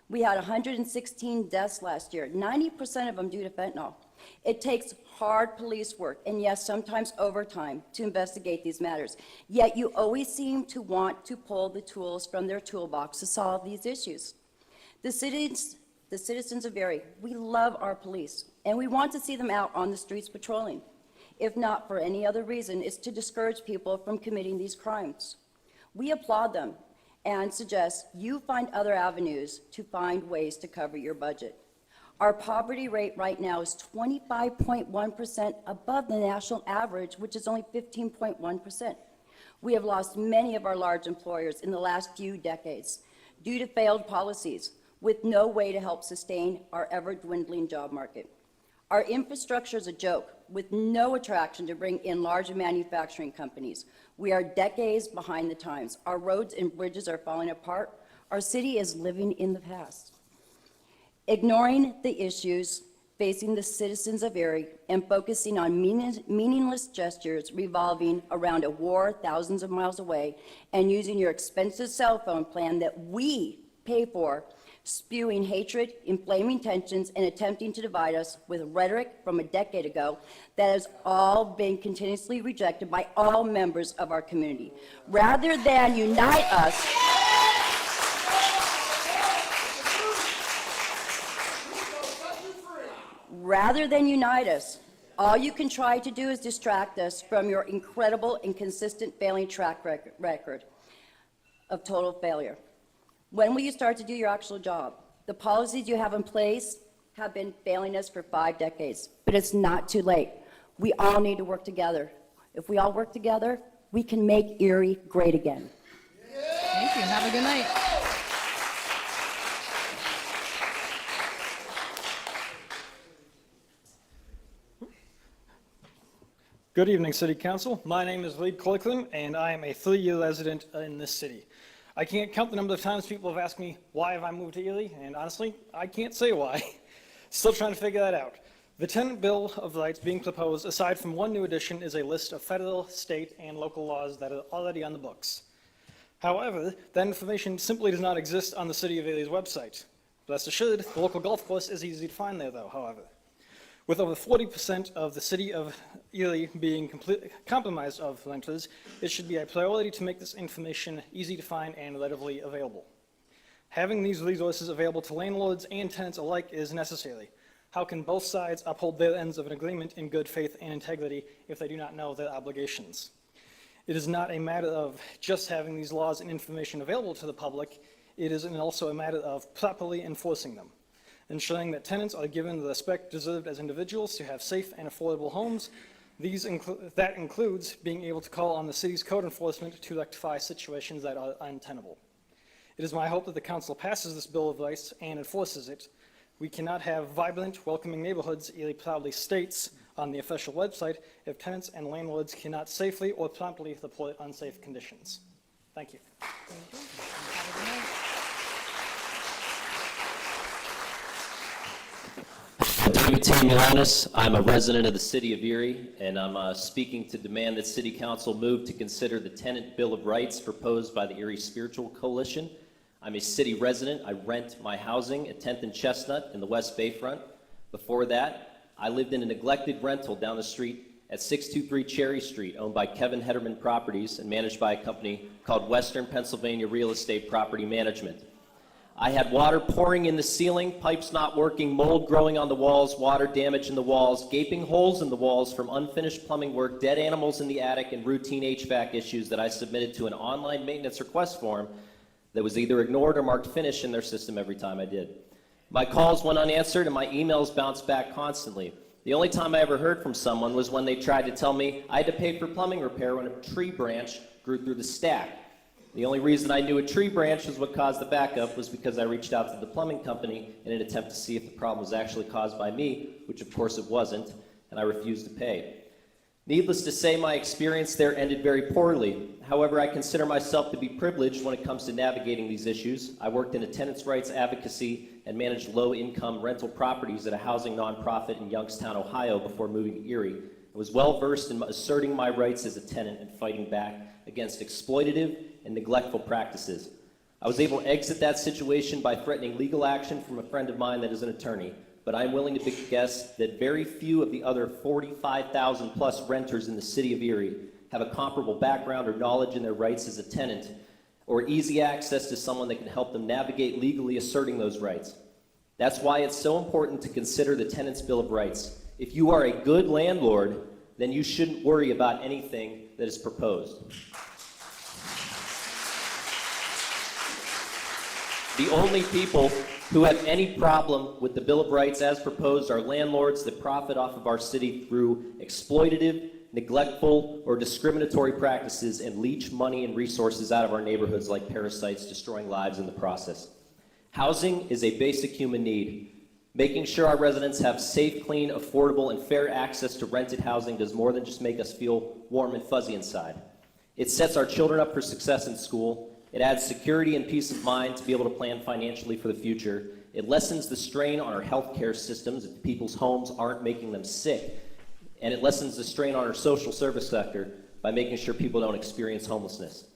We had 116 deaths last year, 90% of them due to fentanyl. It takes hard police work, and yes, sometimes overtime, to investigate these matters. Yet you always seem to want to pull the tools from their toolbox to solve these issues. The citizens of Erie, we love our police, and we want to see them out on the streets patrolling. If not for any other reason, it's to discourage people from committing these crimes. We applaud them and suggest you find other avenues to find ways to cover your budget. Our poverty rate right now is 25.1% above the national average, which is only 15.1%. We have lost many of our large employers in the last few decades due to failed policies, with no way to help sustain our ever-dwindling job market. Our infrastructure is a joke, with no attraction to bring in large manufacturing companies. We are decades behind the times. Our roads and bridges are falling apart. Our city is living in the past. Ignoring the issues facing the citizens of Erie and focusing on meaningless gestures revolving around a war thousands of miles away and using your expensive cell phone plan that we pay for, spewing hatred, inflaming tensions, and attempting to divide us with rhetoric from a decade ago that has all been continuously rejected by all members of our community. Rather than unite us, all you can try to do is distract us from your incredible and consistent failing track record of total failure. When will you start to do your actual job? The policies you have in place have been failing us for 5 decades, but it's not too late. We all need to work together. If we all work together, we can make Erie great again. Thank you. Have a good night. Good evening, City Council. My name is Lee Clicklin, and I am a 3-year resident in this city. I can't count the number of times people have asked me, why have I moved to Erie? And honestly, I can't say why. Still trying to figure that out. The Tenant Bill of Rights being proposed, aside from one new addition, is a list of federal, state, and local laws that are already on the books. However, that information simply does not exist on the City of Erie's website. Rest assured, the local golf course is easy to find there, though, however. With over 40% of the City of Erie being completely compromised of renters, it should be a priority to make this information easy to find and readily available. Having these resources available to landlords and tenants alike is necessary. How can both sides uphold their ends of an agreement in good faith and integrity if they do not know their obligations? It is not a matter of just having these laws and information available to the public, it is also a matter of properly enforcing them. Ensuring that tenants are given the respect deserved as individuals to have safe and affordable homes. That includes being able to call on the city's code enforcement to rectify situations that are untenable. It is my hope that the council passes this Bill of Rights and enforces it. We cannot have vibrant, welcoming neighborhoods, Erie proudly states on the official website, if tenants and landlords cannot safely or promptly report unsafe conditions. Thank you. I'm Tim Ulanis. I'm a resident of the city of Erie, and I'm speaking to demand that City Council move to consider the Tenant Bill of Rights proposed by the Erie Spiritual Coalition. I'm a city resident. I rent my housing at 10th and Chestnut in the West Bayfront. Before that, I lived in a neglected rental down the street at 623 Cherry Street, owned by Kevin Hederman Properties and managed by a company called Western Pennsylvania Real Estate Property Management. I had water pouring in the ceiling, pipes not working, mold growing on the walls, water damage in the walls, gaping holes in the walls from unfinished plumbing work, dead animals in the attic, and routine HVAC issues that I submitted to an online maintenance request form that was either ignored or marked finished in their system every time I did. My calls went unanswered and my emails bounced back constantly. The only time I ever heard from someone was when they tried to tell me I had to pay for plumbing repair when a tree branch grew through the stack. The only reason I knew a tree branch was what caused the backup was because I reached out to the plumbing company in an attempt to see if the problem was actually caused by me, which of course it wasn't, and I refused to pay. Needless to say, my experience there ended very poorly. However, I consider myself to be privileged when it comes to navigating these issues. I worked in a tenants' rights advocacy and managed low-income rental properties at a housing nonprofit in Youngstown, Ohio before moving to Erie. I was well-versed in asserting my rights as a tenant and fighting back against exploitative and neglectful practices. I was able to exit that situation by threatening legal action from a friend of mine that is an attorney. but I'm willing to guess that very few of the other 45,000 plus renters in the city of Erie have a comparable background or knowledge in their rights as a tenant, or easy access to someone that can help them navigate legally asserting those rights. That's why it's so important to consider the Tenants' Bill of Rights. If you are a good landlord, then you shouldn't worry about anything that is proposed. The only people who have any problem with the Bill of Rights as proposed are landlords that profit off of our city through exploitative, neglectful, or discriminatory practices and leech money and resources out of our neighborhoods like parasites, destroying lives in the process. Housing is a basic human need. Making sure our residents have safe, clean, affordable, and fair access to rented housing does more than just make us feel warm and fuzzy inside. It sets our children up for success in school. It adds security and peace of mind to be able to plan financially for the future. It lessens the strain on our healthcare systems if people's homes aren't making them sick. And it lessens the strain on our social service sector by making sure people don't experience homelessness.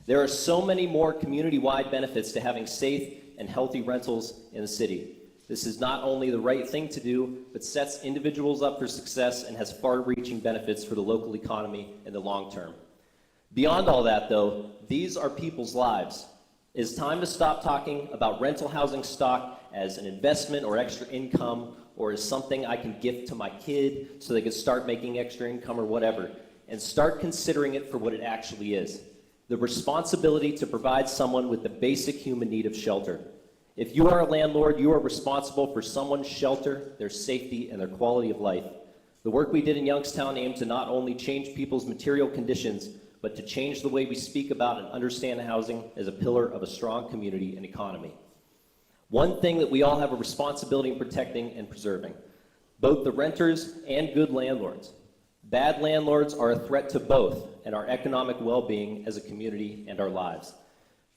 There are so many more community-wide benefits to having safe and healthy rentals in the city. This is not only the right thing to do, but sets individuals up for success and has far-reaching benefits for the local economy in the long term. Beyond all that, though, these are people's lives. It's time to stop talking about rental housing stock as an investment or extra income, or as something I can gift to my kid so they can start making extra income or whatever, and start considering it for what it actually is: the responsibility to provide someone with the basic human need of shelter. If you are a landlord, you are responsible for someone's shelter, their safety, and their quality of life. The work we did in Youngstown aimed to not only change people's material conditions, but to change the way we speak about and understand housing as a pillar of a strong community and economy. One thing that we all have a responsibility in protecting and preserving: both the renters and good landlords. Bad landlords are a threat to both and our economic well-being as a community and our lives.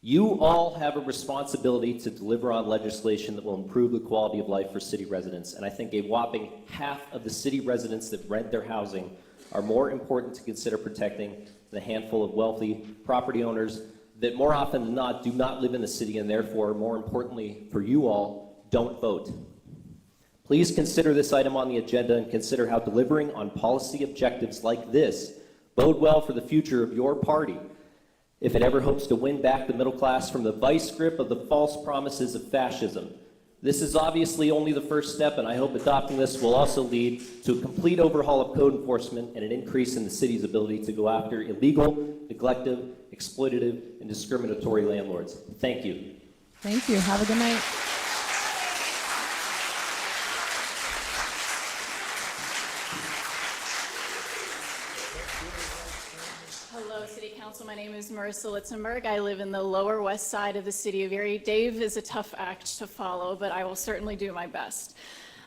You all have a responsibility to deliver on legislation that will improve the quality of life for city residents, and I think a whopping half of the city residents that rent their housing are more important to consider protecting than a handful of wealthy property owners that more often than not do not live in the city, and therefore, more importantly for you all, don't vote. Please consider this item on the agenda and consider how delivering on policy objectives like this bode well for the future of your party if it ever hopes to win back the middle class from the vice grip of the false promises of fascism. This is obviously only the first step, and I hope adopting this will also lead to a complete overhaul of code enforcement and an increase in the city's ability to go after illegal, neglective, exploitative, and discriminatory landlords. Thank you. Thank you. Have a good night. Hello, City Council. My name is Marissa Litzenberg. I live in the lower west side of the city of Erie. Dave is a tough act to follow, but I will certainly do my best.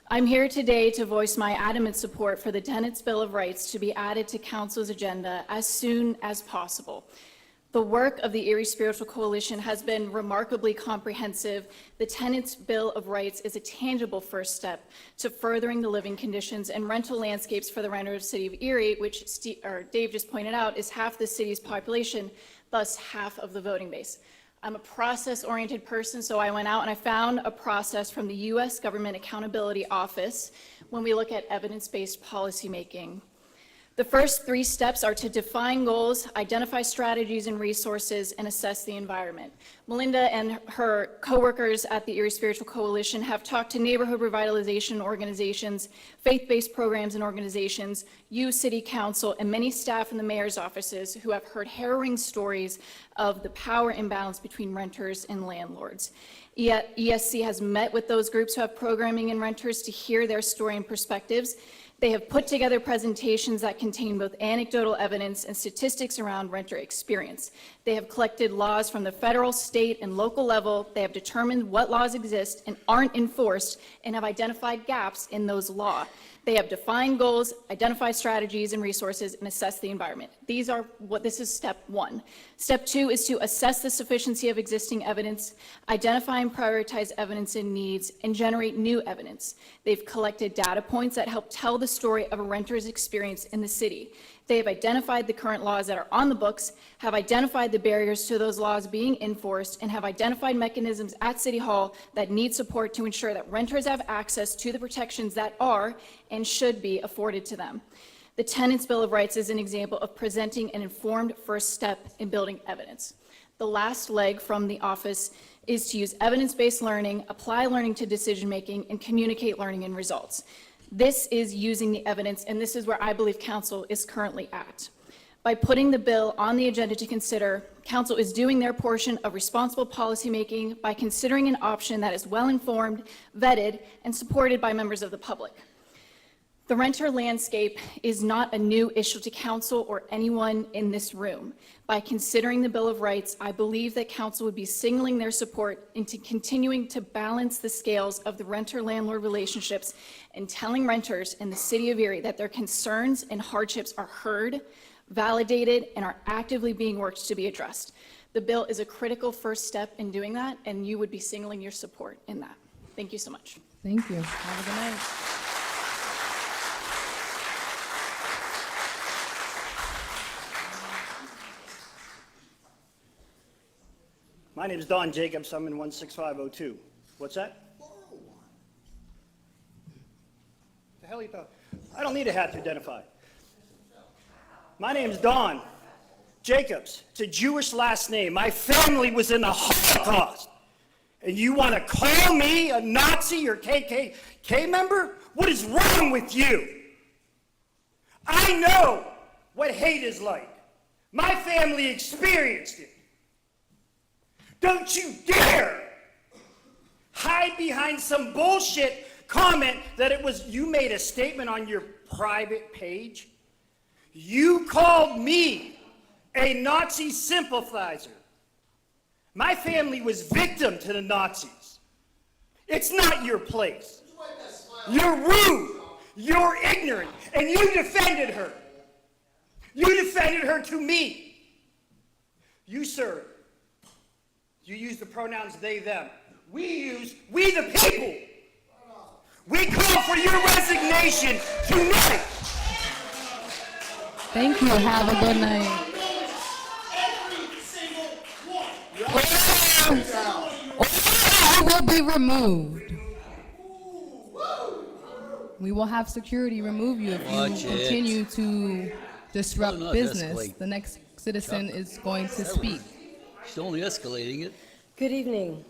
I'm here today to voice my adamant support for the Tenants' Bill of Rights to be added to Council's agenda as soon as possible. The work of the Erie Spiritual Coalition has been remarkably comprehensive. The Tenants' Bill of Rights is a tangible first step to furthering the living conditions and rental landscapes for the renters of the city of Erie, which Dave just pointed out is half the city's population, thus half of the voting base. I'm a process-oriented person, so I went out and I found a process from the U.S. Government Accountability Office when we look at evidence-based policymaking. The first 3 steps are to define goals, identify strategies and resources, and assess the environment. Melinda and her coworkers at the Erie Spiritual Coalition have talked to neighborhood revitalization organizations, faith-based programs and organizations, you, City Council, and many staff in the mayor's offices who have heard harrowing stories of the power imbalance between renters and landlords. ESC has met with those groups who have programming and renters to hear their story and perspectives. They have put together presentations that contain both anecdotal evidence and statistics around renter experience. They have collected laws from the federal, state, and local level. They have determined what laws exist and aren't enforced and have identified gaps in those laws. They have defined goals, identified strategies and resources, and assessed the environment. This is step 1. Step 2 is to assess the sufficiency of existing evidence, identify and prioritize evidence and needs, and generate new evidence. They've collected data points that help tell the story of a renter's experience in the city. They have identified the current laws that are on the books, have identified the barriers to those laws being enforced, and have identified mechanisms at City Hall that need support to ensure that renters have access to the protections that are and should be afforded to them. The Tenants' Bill of Rights is an example of presenting an informed first step in building evidence. The last leg from the office is to use evidence-based learning, apply learning to decision-making, and communicate learning and results. This is using the evidence, and this is where I believe Council is currently at. By putting the bill on the agenda to consider, Council is doing their portion of responsible policymaking by considering an option that is well-informed, vetted, and supported by members of the public. The renter landscape is not a new issue to Council or anyone in this room. By considering the Bill of Rights, I believe that Council would be signaling their support into continuing to balance the scales of the renter-landlord relationships and telling renters in the City of Erie that their concerns and hardships are heard, validated, and are actively being worked to be addressed. The bill is a critical first step in doing that, and you would be signaling your support in that. Thank you so much. Thank you. Have a good night. My name is Don Jacobs. I'm in 16502. What's that? The hell you thought? I don't need a hat to identify. My name is Don Jacobs. It's a Jewish last name. My family was in the Holocaust. And you want to call me a Nazi or KKK member? What is wrong with you? I know what hate is like. My family experienced it. Don't you dare hide behind some bullshit comment that it was you made a statement on your private page. You called me a Nazi sympathizer. My family was victim to the Nazis. It's not your place. You're rude. You're ignorant. And you defended her. You defended her to me. You, sir, you use the pronouns they, them. We the people. We call for your resignation tonight. Thank you. Have a good night. Or will be removed. We will have security remove you if Watch you it. continue to disrupt No, business. escalate. The next citizen is going to speak. She's only escalating it. Good evening.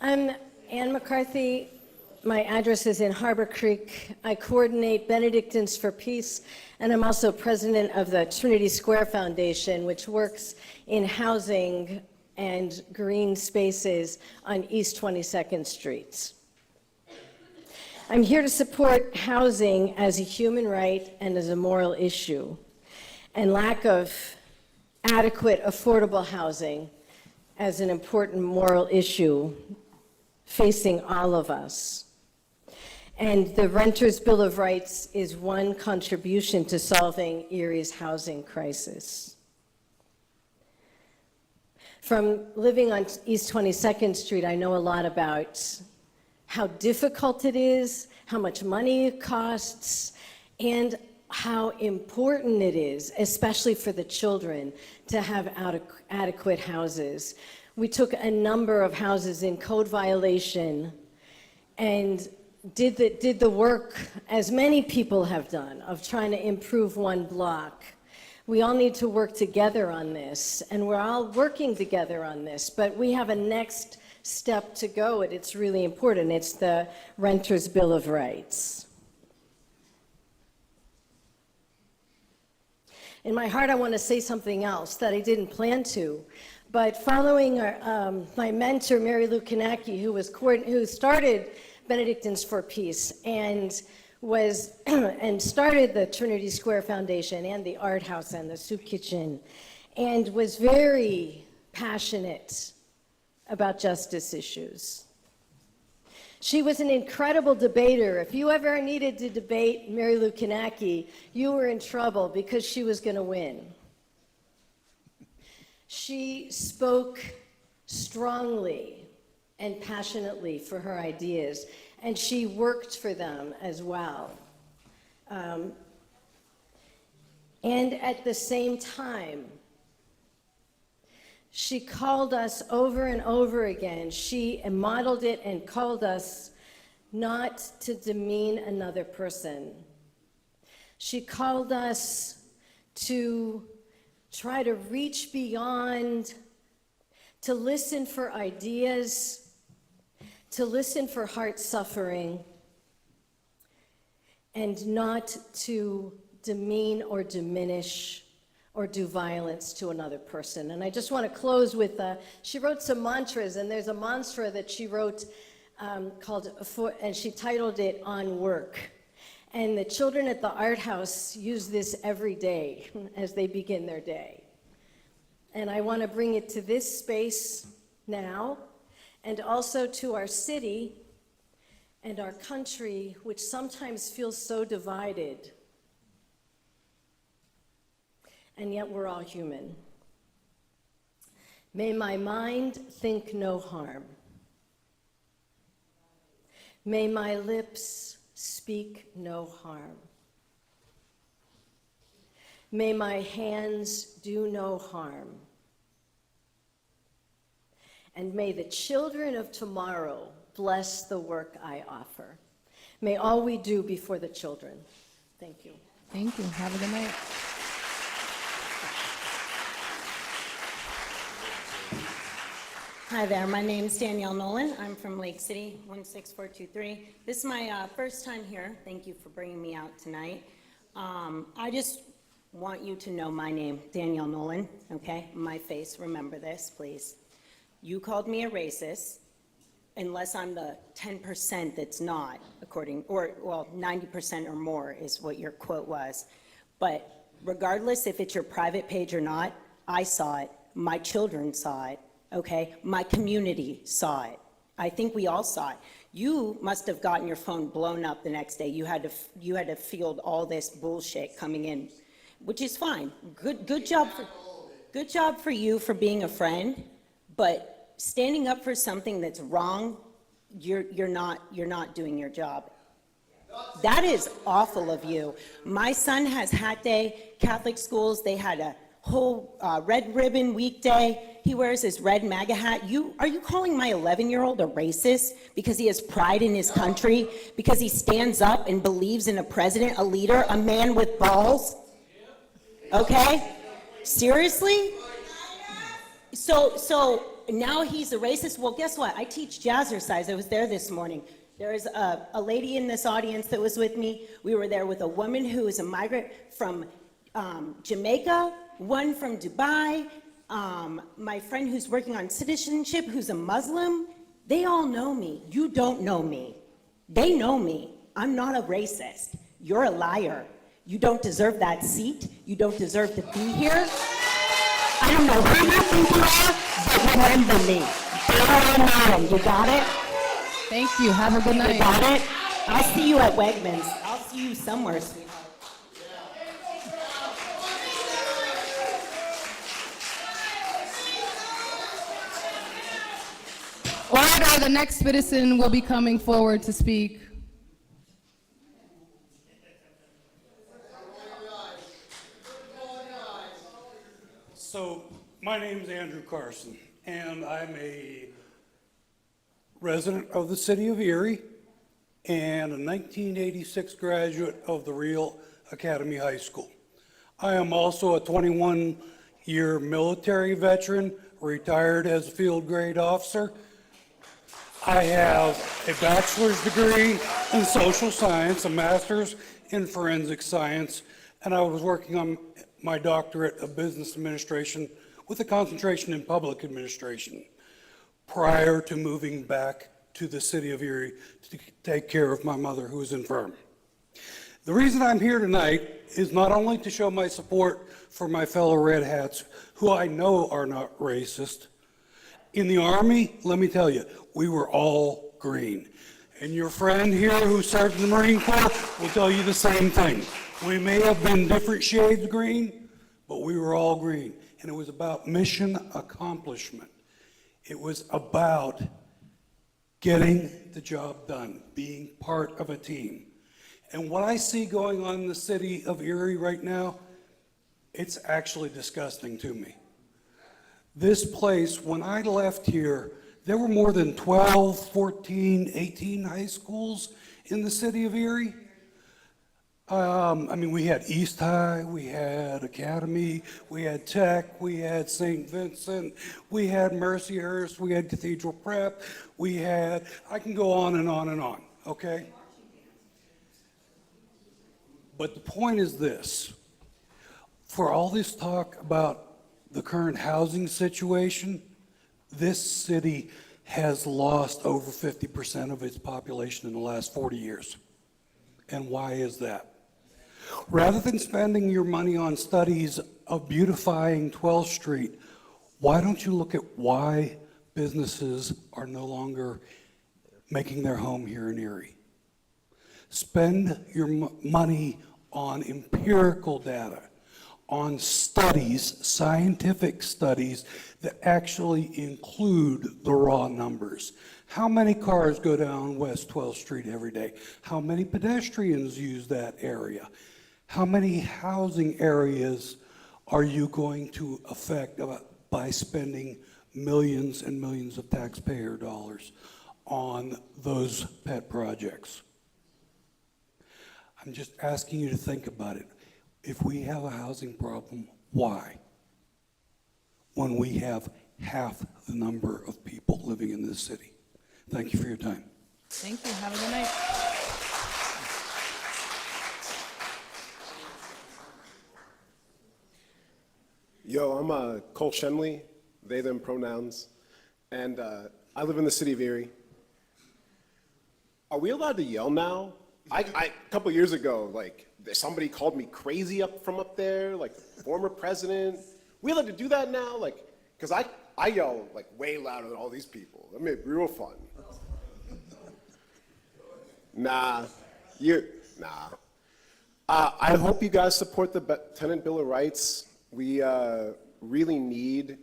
I'm Ann McCarthy. My address is in Harbor Creek. I coordinate Benedictines for Peace, and I'm also president of the Trinity Square Foundation, which works in housing and green spaces on East 22nd Street. I'm here to support housing as a human right and as a moral issue, and lack of adequate, affordable housing as an important moral issue facing all of us. And the Renters' Bill of Rights is one contribution to solving Erie's housing crisis. From living on East 22nd Street, I know a lot about how difficult it is, how much money it costs, and how important it is, especially for the children, to have adequate houses. We took a number of houses in code violation and did the work, as many people have done, of trying to improve one block. We all need to work together on this, and we're all working together on this, but we have a next step to go, and it's really important. It's the Renters' Bill of Rights. In my heart, I want to say something else that I didn't plan to, but following my mentor, Mary Lou Kanacki, who started Benedictines for Peace and started the Trinity Square Foundation and the Art House and the Soup Kitchen, and was very passionate about justice issues. She was an incredible debater. If you ever needed to debate Mary Lou Kanacki, you were in trouble because she was going to win. She spoke strongly and passionately for her ideas, and she worked for them as well. And at the same time, she called us over and over again. She modeled it and called us not to demean another person. She called us to try to reach beyond, to listen for ideas, to listen for heart suffering, and not to demean or diminish or do violence to another person. And I just want to close with, she wrote some mantras, and there's a mantra that she wrote and she titled it On Work. And the children at the Art House use this every day as they begin their day. And I want to bring it to this space now, and also to our city and our country, which sometimes feels so divided. And yet we're all human. May my mind think no harm. May my lips speak no harm. May my hands do no harm. And may the children of tomorrow bless the work I offer. May all we do be for the children. Thank you. Thank you. Have a good night. Hi there, my name's Danielle Nolan. I'm from Lake City, 16423. This is my first time here. Thank you for bringing me out tonight. I just want you to know my name, Danielle Nolan, okay? My face, remember this, please. You called me a racist, unless I'm the 10% that's not, according, or, well, 90% or more is what your quote was. But regardless if it's your private page or not, I saw it, my children saw it, okay? My community saw it. I think we all saw it. You must have gotten your phone blown up the next day. You had to field all this bullshit coming in, which is fine. Good job for you for being a friend, but standing up for something that's wrong, you're not doing your job. That is awful of you. My son has hat day. Catholic schools, they had a whole red ribbon weekday. He wears his red MAGA hat. Are you calling my 11-year-old a racist because he has pride in his country, because he stands up and believes in a president, a leader, a man with balls? Okay? Seriously? So now he's a racist? Well, guess what? I teach jazzercise. I was there this morning. There's a lady in this audience that was with me. We were there with a woman who is a migrant from Jamaica, one from Dubai, my friend who's working on citizenship, who's a Muslim. They all know me. You don't know me. They know me. I'm not a racist. You're a liar. You don't deserve that seat. You don't deserve to be here. I don't know who you think you are, but remember me. You got it? Thank you. Have a good night. You got it? I'll see you at Wegmans. I'll see you somewhere, sweetheart. Order, the next citizen will be coming forward to speak. So, my name is Andrew Carson, and I'm a resident of the city of Erie and a 1986 graduate of the Real Academy High School. I am also a 21-year military veteran, retired as a field grade officer. I have a bachelor's degree in social science, a master's in forensic science, and I was working on my doctorate of business administration with a concentration in public administration prior to moving back to the city of Erie to take care of my mother who is infirm. The reason I'm here tonight is not only to show my support for my fellow Red Hats, who I know are not racist. In the Army, let me tell you, we were all green. And your friend here who served in the Marine Corps will tell you the same thing. We may have been different shades of green, but we were all green. And it was about mission accomplishment. It was about getting the job done, being part of a team. And what I see going on in the city of Erie right now It's actually disgusting to me. This place, when I left here, there were more than 12, 14, 18 high schools in the city of Erie. We had East High, we had Academy, we had Tech, we had St. Vincent, we had Mercyhurst, we had Cathedral Prep, I can go on and on and on, okay? But the point is this. For all this talk about the current housing situation, this city has lost over 50% of its population in the last 40 years. And why is that? Rather than spending your money on studies of beautifying 12th Street, why don't you look at why businesses are no longer making their home here in Erie? Spend your money on empirical data, on studies, scientific studies that actually include the raw numbers. How many cars go down West 12th Street every day? How many pedestrians use that area? How many housing areas are you going to affect by spending millions and millions of taxpayer dollars on those pet projects? I'm just asking you to think about it. If we have a housing problem, why? When we have half the number of people living in this city. Thank you for your time. Thank you. Have a good night. Yo, I'm Cole Shemley, they, them pronouns, and I live in the city of Erie. Are we allowed to yell now? A couple years ago, somebody called me crazy from up there, the former president. We allowed to do that now? Because I yell way louder than all these people. That made it real fun. Nah. I hope you guys support the Tenant Bill of Rights. We really need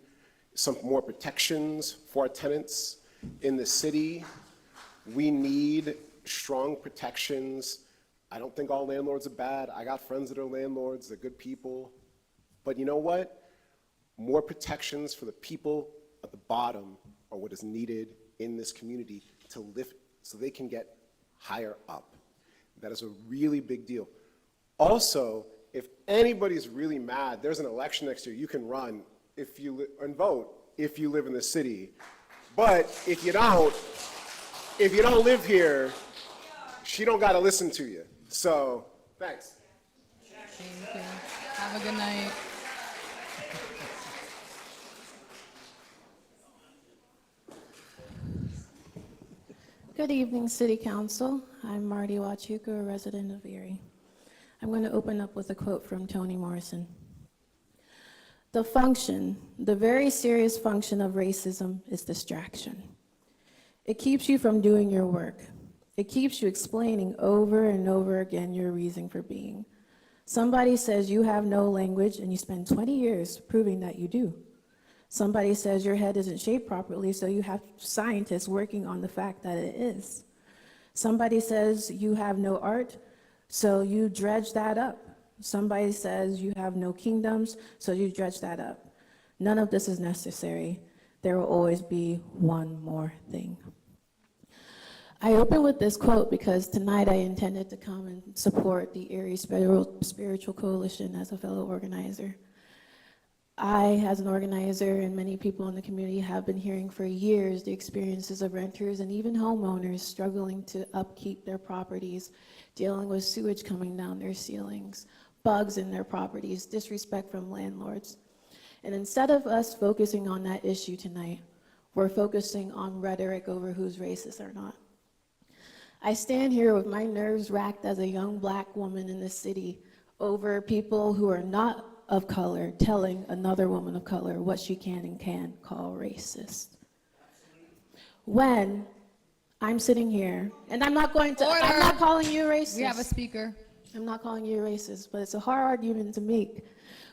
some more protections for our tenants in the city. We need strong protections. I don't think all landlords are bad. I got friends that are landlords, they're good people. But you know what? More protections for the people at the bottom are what is needed in this community to lift so they can get higher up. That is a really big deal. Also, if anybody's really mad, there's an election next year, you can run and vote if you live in the city. But if you don't live here, she don't gotta listen to you. So, thanks. Thank you. Have a good night. Good evening, City Council. I'm Marty Wachuka, a resident of Erie. I'm going to open up with a quote from Toni Morrison. The very serious function of racism is distraction. It keeps you from doing your work. It keeps you explaining over and over again your reason for being. Somebody says you have no language and you spend 20 years proving that you do. Somebody says your head isn't shaped properly, so you have scientists working on the fact that it is. Somebody says you have no art, so you dredge that up. Somebody says you have no kingdoms, so you dredge that up. None of this is necessary. There will always be one more thing. I open with this quote because tonight I intended to come and support the Erie Spiritual Coalition as a fellow organizer. I, as an organizer, and many people in the community have been hearing for years the experiences of renters and even homeowners struggling to upkeep their properties, dealing with sewage coming down their ceilings, bugs in their properties, disrespect from landlords. And instead of us focusing on that issue tonight, we're focusing on rhetoric over who's racist or not. I stand here with my nerves racked as a young Black woman in this city over people who are not of color telling another woman of color what she can and can't call racist. When I'm sitting here, and I'm not calling you racist. We have a speaker. I'm not calling you racist, but it's a hard argument to make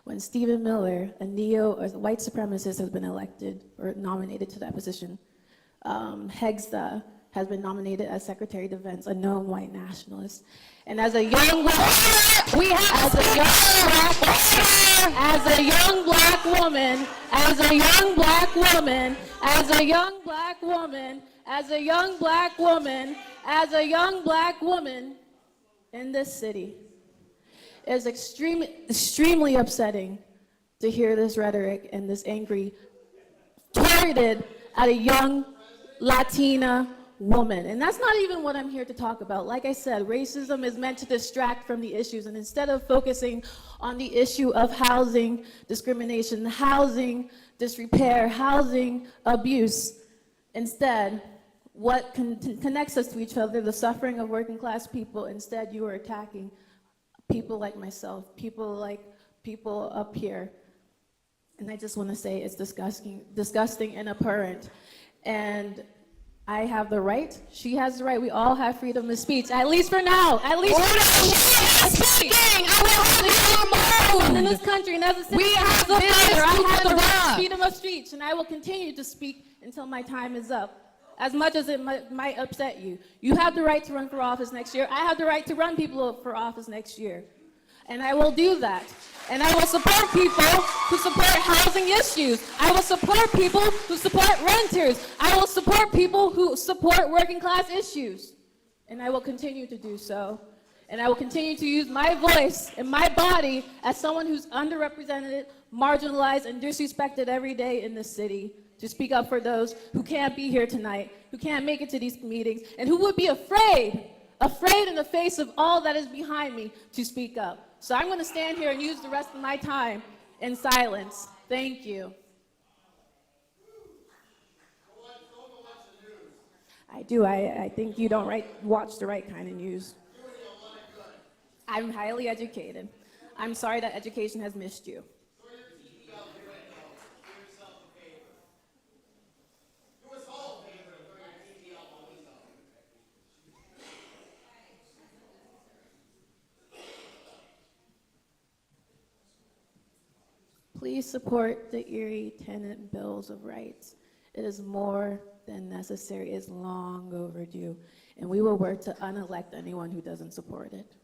when Stephen Miller, a white supremacist, has been elected or nominated to that position. Hegda has been nominated as Secretary of Defense, a known white nationalist. And as a young black, as a young black woman, in this city, it is extremely upsetting to hear this rhetoric and this angry targeted at a young Latina woman. And that's not even what I'm here to talk about. Like I said, racism is meant to distract from the issues, and instead of focusing on the issue of housing discrimination, housing disrepair, housing abuse, instead, what connects us to each other, the suffering of working class people, instead you are attacking people like myself, people up here. And I just want to say it's disgusting and abhorrent. And I have the right, she has the right, we all have freedom of speech, at least for now, in this country, and as a citizen, I have the right, freedom of speech, and I will continue to speak until my time is up. As much as it might upset you. You have the right to run for office next year. I have the right to run people for office next year. And I will do that. And I will support people who support housing issues. I will support people who support renters. I will support people who support working class issues. And I will continue to do so. And I will continue to use my voice and my body as someone who's underrepresented, marginalized, and disrespected every day in this city, to speak up for those who can't be here tonight, who can't make it to these meetings, and who would be afraid in the face of all that is behind me to speak up. So I'm going to stand here and use the rest of my time in silence. Thank you. I do. I think you don't watch the right kind of news. I'm highly educated. I'm sorry that education has missed you. Please support the Erie Tenant Bills of Rights. It is more than necessary. It's long overdue. And we will work to unelect anyone who doesn't support it.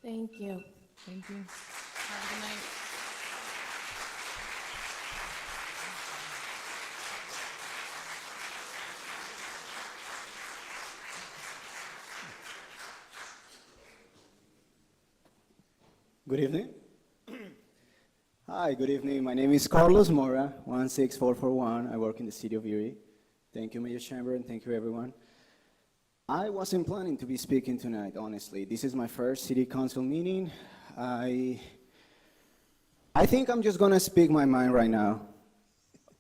Thank you. Thank you. Have a good night. Good evening. Hi, good evening. My name is Carlos Mora, 16441. I work in the city of Erie. Thank you, Mayor Chamber, and thank you, everyone. I wasn't planning to be speaking tonight, honestly. This is my first city council meeting. I think I'm just gonna speak my mind right now.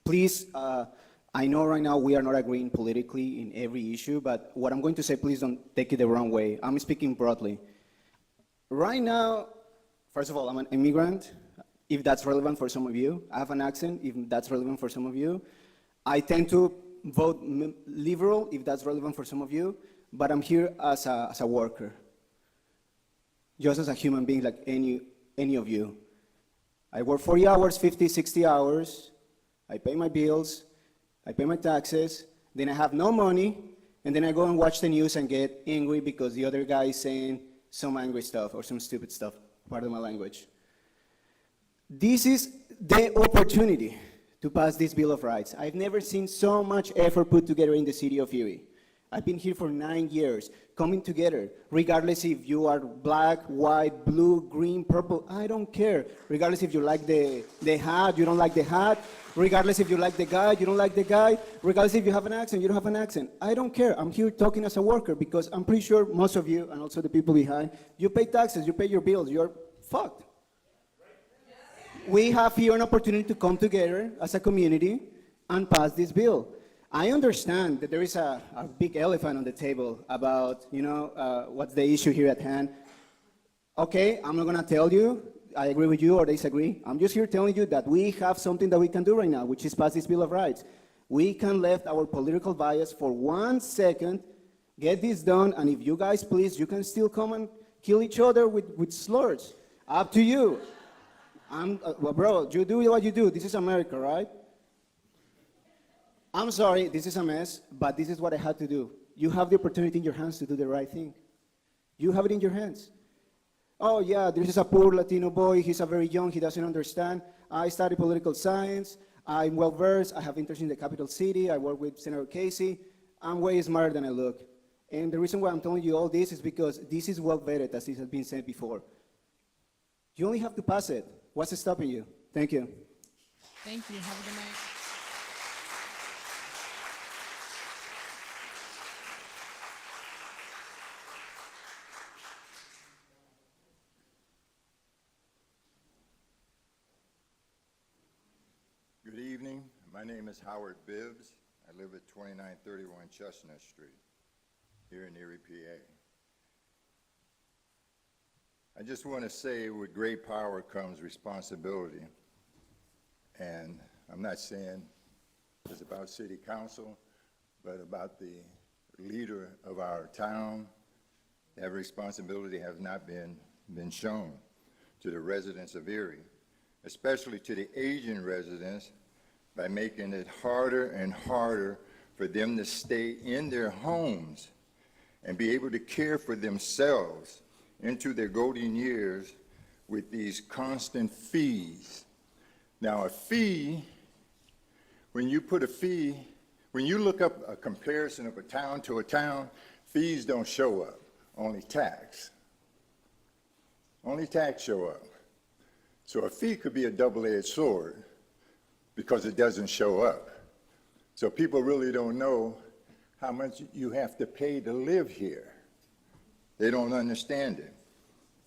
Please, I know right now we are not agreeing politically in every issue, but what I'm going to say, please don't take it the wrong way. I'm speaking broadly. Right now, first of all, I'm an immigrant, if that's relevant for some of you. I have an accent, if that's relevant for some of you. I tend to vote liberal, if that's relevant for some of you. But I'm here as a worker, just as a human being like any of you. I work 40 hours, 50, 60 hours. I pay my bills, I pay my taxes, then I have no money, and then I go and watch the news and get angry because the other guy is saying some angry stuff or some stupid stuff, pardon my language. This is the opportunity to pass this Bill of Rights. I've never seen so much effort put together in the city of Erie. I've been here for 9 years, coming together, regardless if you are black, white, blue, green, purple, I don't care. Regardless if you like the hat, you don't like the hat, regardless if you like the guy, you don't like the guy, regardless if you have an accent, you don't have an accent. I don't care. I'm here talking as a worker because I'm pretty sure most of you, and also the people behind, you pay taxes, you pay your bills, you're fucked. We have here an opportunity to come together as a community and pass this bill. I understand that there is a big elephant on the table about, what's the issue here at hand. Okay, I'm not gonna tell you, I agree with you or disagree. I'm just here telling you that we have something that we can do right now, which is pass this Bill of Rights. We can left our political bias for 1 second, get this done, and if you guys please, you can still come and kill each other with slurs. Up to you. Well, bro, you do what you do. This is America, right? I'm sorry, this is a mess, but this is what I had to do. You have the opportunity in your hands to do the right thing. You have it in your hands. Oh yeah, this is a poor Latino boy, he's very young, he doesn't understand. I study political science, I'm well versed, I have interest in the capital city, I work with Senator Casey. I'm way smarter than I look. And the reason why I'm telling you all this is because this is well vetted, as it has been said before. You only have to pass it. What's stopping you? Thank you. Thank you. Have a good night. Good evening. My name is Howard Bibbs. I live at 2931 Chestnut Street here in Erie, PA. I just want to say with great power comes responsibility. And I'm not saying it's about city council, but about the leader of our town. That responsibility has not been shown to the residents of Erie, especially to the Asian residents, by making it harder and harder for them to stay in their homes and be able to care for themselves into their golden years with these constant fees. Now, a fee, when you look up a comparison of a town to a town, fees don't show up, only tax. Only tax show up. So a fee could be a double-edged sword because it doesn't show up. So people really don't know how much you have to pay to live here. They don't understand it.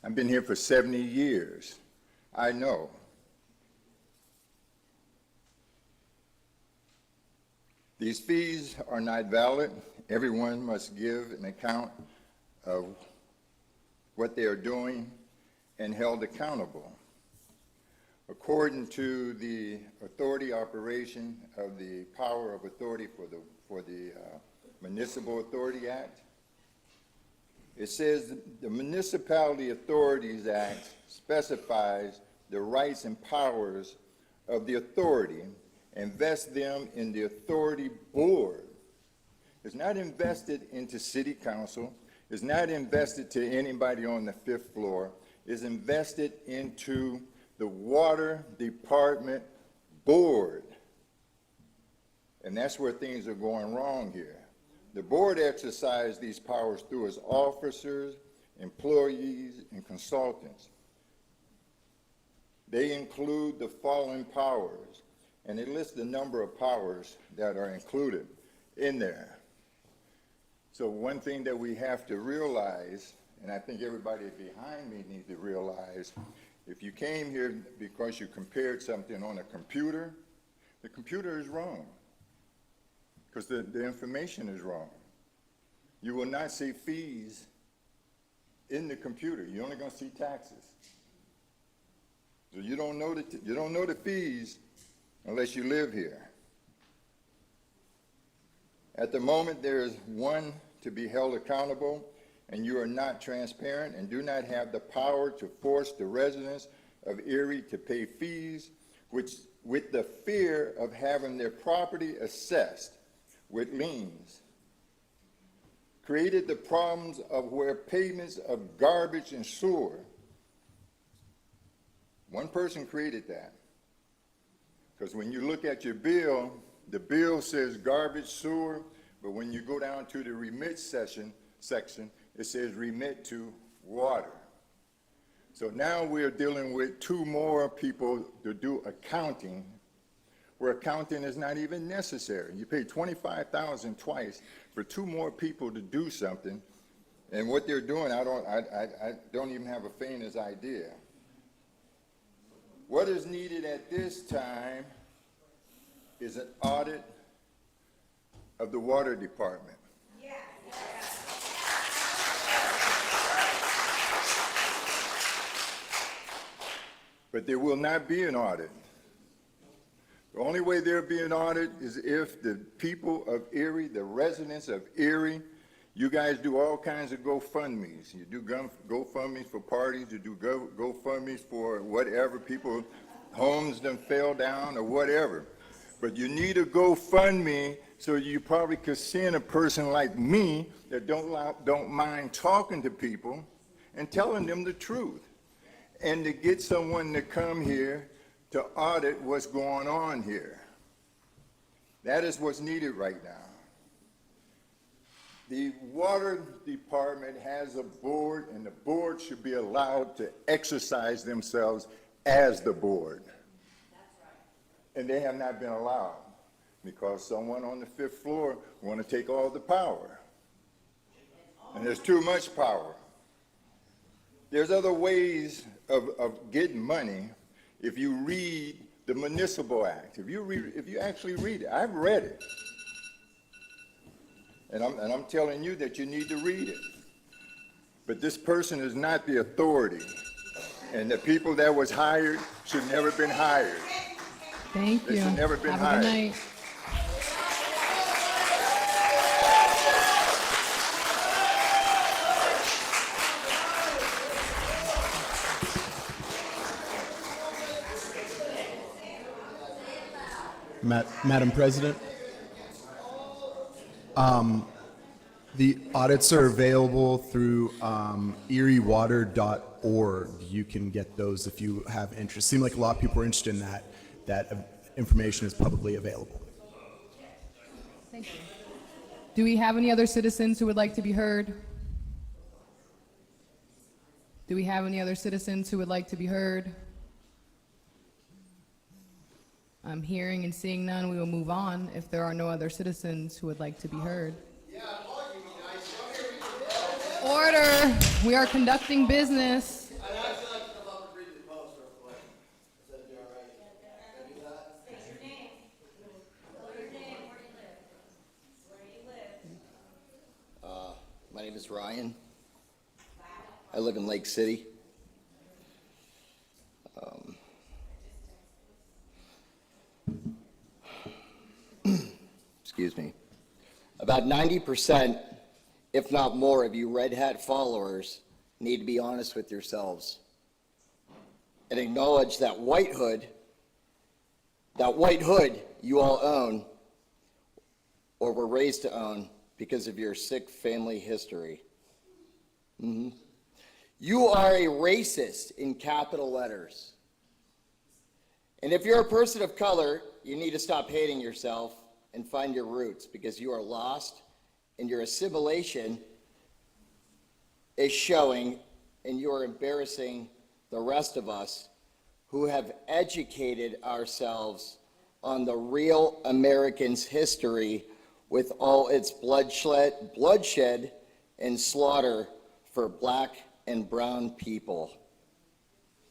I've been here for 70 years. I know. These fees are not valid. Everyone must give an account of what they are doing and held accountable. According to the authority operation of the power of authority for the Municipal Authority Act, it says the Municipality Authorities Act specifies the rights and powers of the authority and vests them in the authority board. It's not invested into city council. It's not invested to anybody on the 5th floor. It's invested into the Water Department Board. And that's where things are going wrong here. The board exercises these powers through its officers, employees, and consultants. They include the following powers, and it lists the number of powers that are included in there. So one thing that we have to realize, and I think everybody behind me needs to realize, if you came here because you compared something on a computer, the computer is wrong because the information is wrong. You will not see fees in the computer. You're only going to see taxes. So you don't know the fees unless you live here. At the moment, there is one to be held accountable, and you are not transparent and do not have the power to force the residents of Erie to pay fees, which, with the fear of having their property assessed with liens, created the problems of where payments of garbage and sewer. One person created that. Because when you look at your bill, the bill says garbage, sewer, but when you go down to the remit section, it says remit to water. So now we're dealing with 2 more people to do accounting, where accounting is not even necessary. You pay $25,000 twice for 2 more people to do something, and what they're doing, I don't even have a faintest idea. What is needed at this time is an audit of the water department. But there will not be an audit. The only way there'll be an audit is if the people of Erie, the residents of Erie, you guys do all kinds of GoFundMes. You do GoFundMes for parties, you do GoFundMes for whatever, people, homes them fell down or whatever. But you need a GoFundMe so you probably could send a person like me that don't mind talking to people and telling them the truth. And to get someone to come here to audit what's going on here. That is what's needed right now. The water department has a board, and the board should be allowed to exercise themselves as the board. And they have not been allowed because someone on the 5th floor want to take all the power. And there's too much power. There's other ways of getting money if you read the Municipal Act. If you actually read it, I've read it. And I'm telling you that you need to read it. But this person is not the authority. And the people that was hired should never been hired. Thank you. They should never been hired. Have a good night. Madam President, the audits are available through eriewater.org. You can get those if you have interest. Seems like a lot of people are interested in that. That information is publicly available. Thank you. Do we have any other citizens who would like to be heard? Do we have any other citizens who would like to be heard? I'm hearing and seeing none. We will move on if there are no other citizens who would like to be heard. Order. We are conducting business. My name is Ryan. I live in Lake City. Excuse me. About 90%, if not more, of you Red Hat followers need to be honest with yourselves and acknowledge that white hood you all own or were raised to own because of your sick family history. You are a racist in capital letters. And if you're a person of color, you need to stop hating yourself and find your roots, because you are lost and your assimilation is showing, and you are embarrassing the rest of us who have educated ourselves on the real American's history with all its bloodshed and slaughter for black and brown people.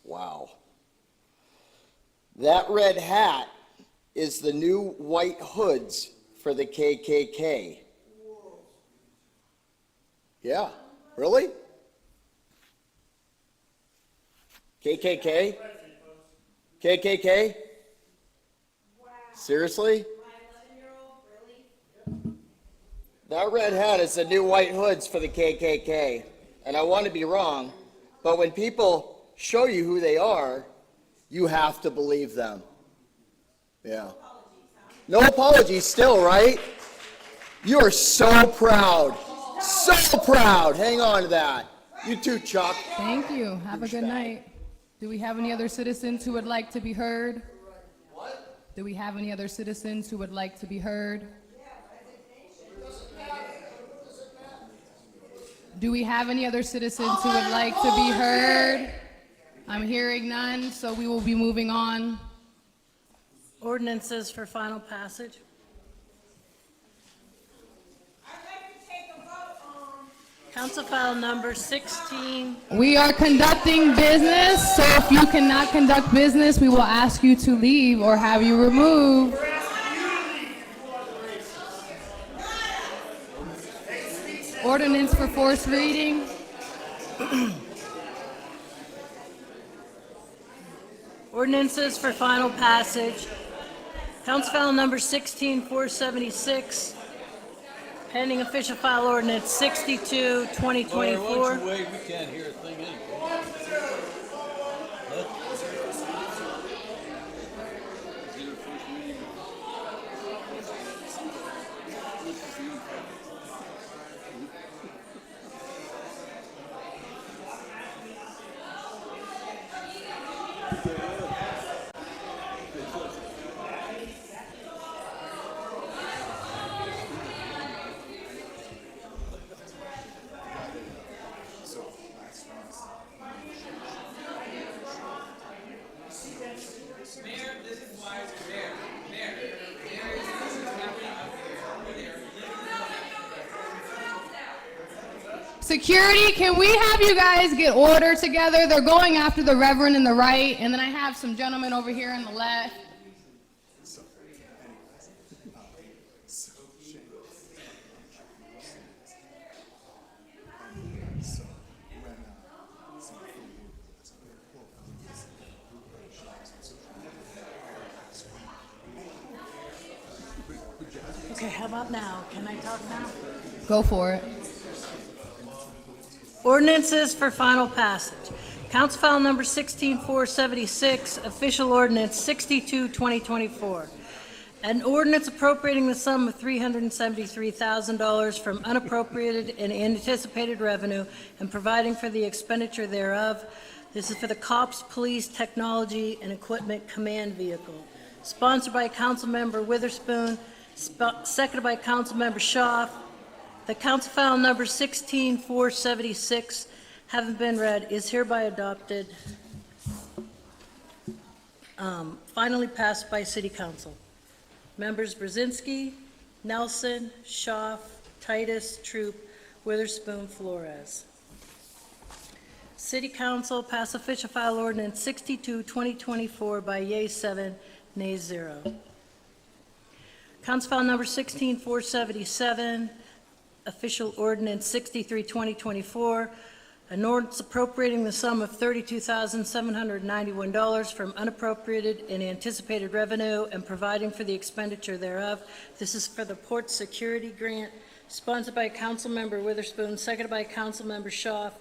Wow. That red hat is the new white hoods for the KKK. Yeah, really? KKK? KKK? Seriously? That red hat is the new white hoods for the KKK. And I want to be wrong, but when people show you who they are, you have to believe them. Yeah. No apologies still, right? You are so proud. So proud. Hang on to that. You too, Chuck. Thank you. Have a good night. Do we have any other citizens who would like to be heard? Do we have any other citizens who would like to be heard? Do we have any other citizens who would like to be heard? I'm hearing none, so we will be moving on. Ordinances for final passage. Council file number 16. We are conducting business, so if you cannot conduct business, we will ask you to leave or have you removed. Ordinance for forced reading. Ordinances for final passage. Council file number 16-476, pending official file ordinance 62, 2024. We can't hear a thing anyway. Security, can we have you guys get order together? They're going after the reverend in the right, and then I have some gentlemen over here on the left. Okay, how about now? Can I talk now? Go for it. Ordinances for final passage. Council file number 16-476, official ordinance 62, 2024. An ordinance appropriating the sum of $373,000 from unappropriated and anticipated revenue and providing for the expenditure thereof. This is for the Cops, Police, Technology, and Equipment Command Vehicle. Sponsored by Councilmember Witherspoon, seconded by Councilmember Schaaf. The council file number 16-476, having been read, is hereby adopted, finally passed by City Council. Members Brzezinski, Nelson, Schaaf, Titus, Troop, Witherspoon, Flores. City Council pass official file ordinance 62, 2024 by yeas 7, nays 0. Council file number 16-477, official ordinance 63, 2024, an ordinance appropriating the sum of $32,791 from unappropriated and anticipated revenue and providing for the expenditure thereof. This is for the Port Security Grant, sponsored by Councilmember Witherspoon, seconded by Councilmember Schaaf.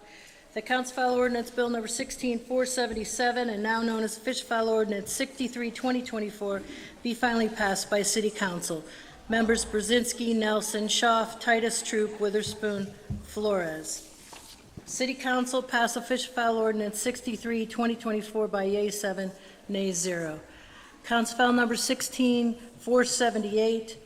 The Council File Ordinance Bill number 16-477, and now known as Official File Ordinance 63, 2024, be finally passed by City Council. Members Brzezinski, Nelson, Schaaf, Titus, Troop, Witherspoon, Flores. City Council pass Official File Ordinance 63, 2024 by yeas 7, nays 0. Council File number 16-478,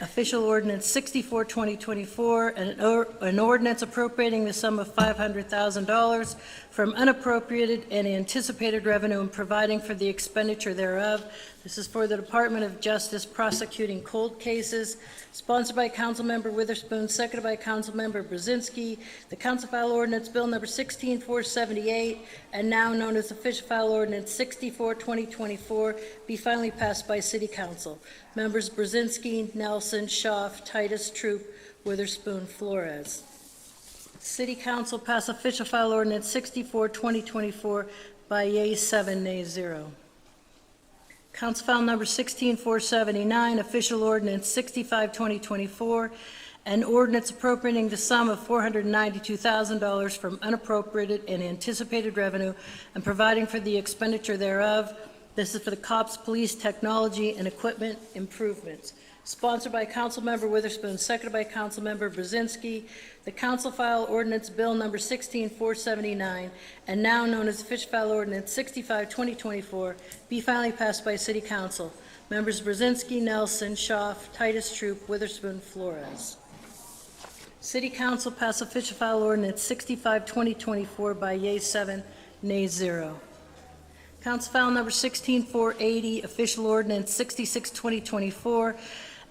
Official Ordinance 64, 2024, an ordinance appropriating the sum of $500,000 from unappropriated and anticipated revenue and providing for the expenditure thereof. This is for the Department of Justice prosecuting cold cases, sponsored by Councilmember Witherspoon, seconded by Councilmember Brzezinski. The Council File Ordinance Bill number 16-478, and now known as Official File Ordinance 64, 2024, be finally passed by City Council. Members Brzezinski, Nelson, Schaaf, Titus, Troop, Witherspoon, Flores. City Council pass Official File Ordinance 64, 2024 by yeas 7, nays 0. Council File number 16-479, Official Ordinance 65, 2024, an ordinance appropriating the sum of $492,000 from unappropriated and anticipated revenue and providing for the expenditure thereof. This is for the Cops, Police, Technology, and Equipment Improvements. Sponsored by Councilmember Witherspoon, seconded by Councilmember Brzezinski. The Council File Ordinance Bill number 16-479, and now known as Official File Ordinance 65, 2024, be finally passed by City Council. Members Brzezinski, Nelson, Schaaf, Titus, Troop, Witherspoon, Flores. City Council pass official file ordinance 65-2024 by yeas 7, nays 0. Council file number 16480, official ordinance 66-2024,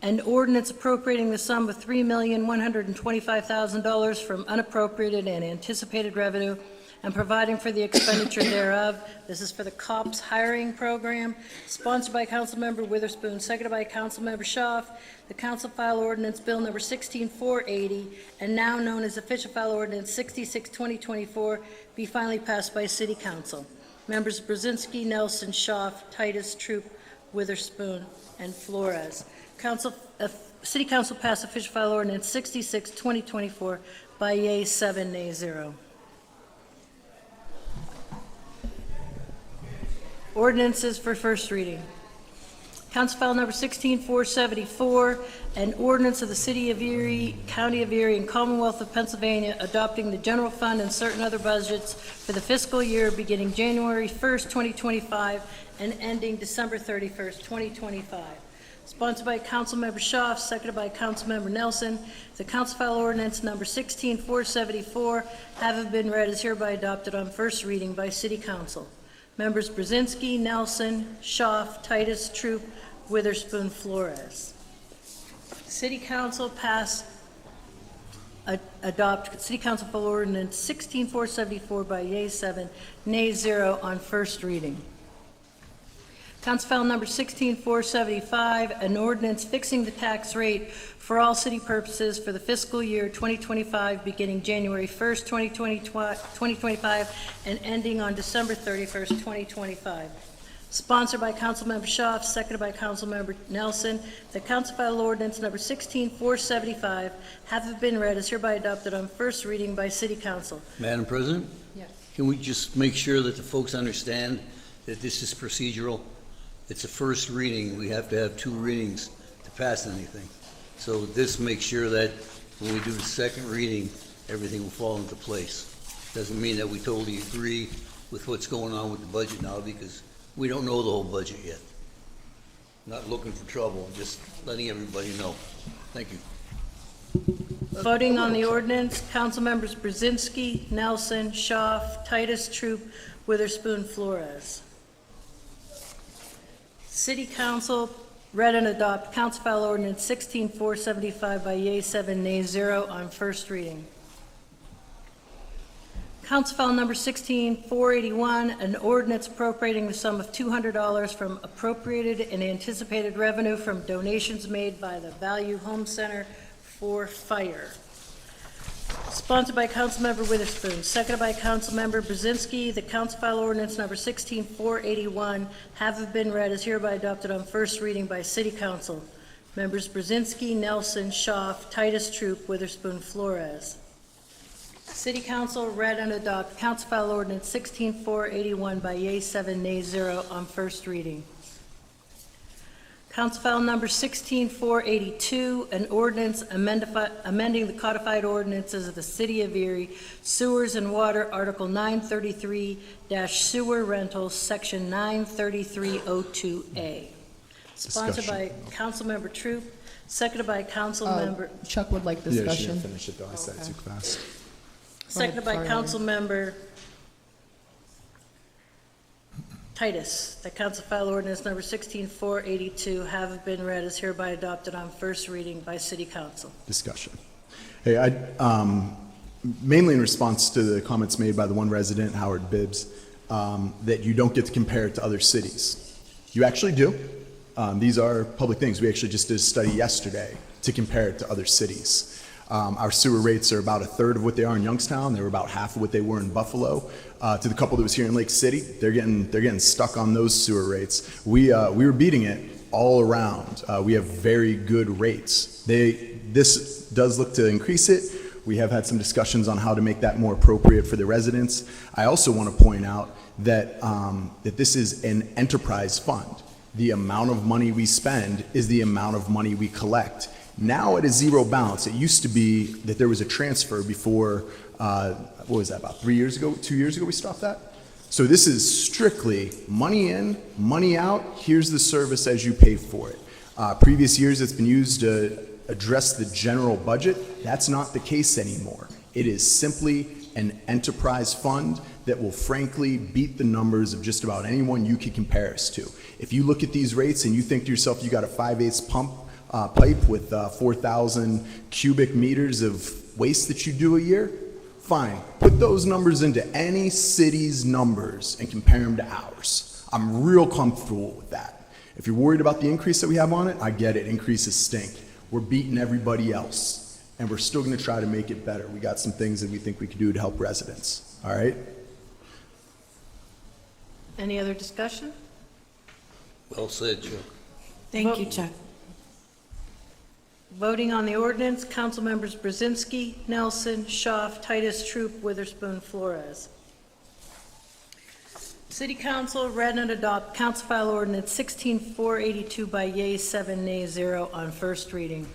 an ordinance appropriating the sum of $3,125,000 from unappropriated and anticipated revenue and providing for the expenditure thereof. This is for the COPS hiring program, sponsored by Councilmember Witherspoon, seconded by Councilmember Schaaf. The council file ordinance bill number 16480, and now known as official file ordinance 66-2024, be finally passed by City Council. Members Brzezinski, Nelson, Schaaf, Titus, Troop, Witherspoon, and Flores. City Council passed official file ordinance 66-2024 by yeas 7, nays 0. Ordinances for first reading. Council file number 16474, an ordinance of the City of Erie, County of Erie, and Commonwealth of Pennsylvania adopting the general fund and certain other budgets for the fiscal year beginning January 1st, 2025 and ending December 31st, 2025. Sponsored by Councilmember Schaaf, seconded by Councilmember Nelson. The council file ordinance number 16474 having been read is hereby adopted on first reading by City Council. Members Brzezinski, Nelson, Schaaf, Titus, Troop, Witherspoon, Flores. City Council adopt City Council file ordinance 16474 by yeas 7, nays 0 on first reading. Council file number 16475, an ordinance fixing the tax rate for all city purposes for the fiscal year 2025 beginning January 1st, 2025 and ending on December 31st, 2025. Sponsored by Councilmember Schaaf, seconded by Councilmember Nelson. The council file ordinance number 16475 having been read is hereby adopted on first reading by City Council. Madam President? Yes. Can we just make sure that the folks understand that this is procedural? It's a first reading. We have to have 2 readings to pass anything. So this makes sure that when we do the second reading, everything will fall into place. Doesn't mean that we totally agree with what's going on with the budget now, because we don't know the whole budget yet. Not looking for trouble, just letting everybody know. Thank you. Voting on the ordinance, council members Brzezinski, Nelson, Schaaf, Titus, Troop, Witherspoon, Flores. City Council read and adopt council file ordinance 16475 by yeas 7, nays 0 on first reading. Council file number 16481, an ordinance appropriating the sum of $200 from appropriated and anticipated revenue from donations made by the Value Home Center for Fire. Sponsored by Councilmember Witherspoon, seconded by Councilmember Brzezinski. The council file ordinance number 16481 having been read is hereby adopted on first reading by City Council. Members Brzezinski, Nelson, Schaaf, Titus, Troop, Witherspoon, Flores. City Council read and adopt council file ordinance 16481 by yeas 7, nays 0 on first reading. Council file number 16482, an ordinance amending the codified ordinances of the City of Erie, Sewers and Water, Article 933-Sewer Rentals, Section 93302A. Sponsored by Councilmember Troop, seconded by Councilmember, Chuck would like Yeah, she discussion. didn't finish it though. I said it too fast. seconded by Sorry. Councilmember Titus. The council file ordinance number 16482 have been read is hereby adopted on first reading by City Council. Discussion. Hey, mainly in response to the comments made by the one resident, Howard Bibbs, that you don't get to compare it to other cities. You actually do. These are public things. We actually just did a study yesterday to compare it to other cities. Our sewer rates are about 1/3 of what they are in Youngstown. They were about half of what they were in Buffalo. To the couple that was here in Lake City, they're getting stuck on those sewer rates. We were beating it all around. We have very good rates. This does look to increase it. We have had some discussions on how to make that more appropriate for the residents. I also want to point out that that this is an enterprise fund. The amount of money we spend is the amount of money we collect. Now at a zero balance. It used to be that there was a transfer before, what was that, about 3 years ago, 2 years ago we stopped that? So this is strictly money in, money out, here's the service as you pay for it. Previous years it's been used address the general budget, that's not the case anymore. It is simply an enterprise fund that will frankly beat the numbers of just about anyone you could compare us to. If you look at these rates and you think to yourself you got a 5/8 pipe with 4,000 cubic meters of waste that you do a year, fine. Put those numbers into any city's numbers and compare them to ours. I'm real comfortable with that. If you're worried about the increase that we have on it, I get it. Increases stink. We're beating everybody else, and we're still going to try to make it better. We got some things that we think we can do to help residents. All right? Any other discussion? Well said, Joe. Thank you, Chuck. Voting on the ordinance, council members Brzezinski, Nelson, Schaaf, Titus, Troop, Witherspoon, Flores. City Council read and adopt Council File Ordinance 16482 by yeas 7, nays 0 on first reading.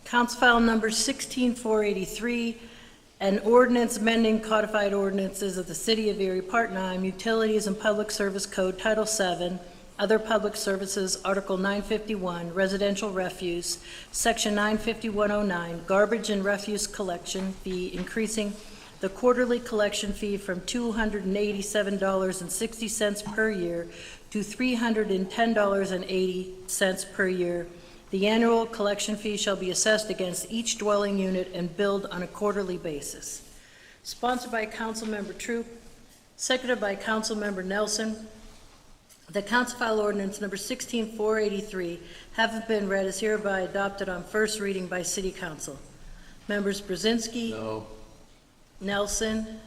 Council File Number 16483, an ordinance amending codified ordinances of the City of Erie, Part 9, Utilities and Public Service Code, Title 7, Other Public Services, Article 951, Residential Refuse, Section 95109, Garbage and Refuse Collection Fee, increasing the quarterly collection fee from $287.60 per year to $310.80 per year. The annual collection fee shall be assessed against each dwelling unit and billed on a quarterly basis. Sponsored by Councilmember Troop, seconded by Councilmember Nelson. The Council File Ordinance Number 16483, having been read, is hereby adopted on first reading by City Council. Members Brzezinski. No. Nelson,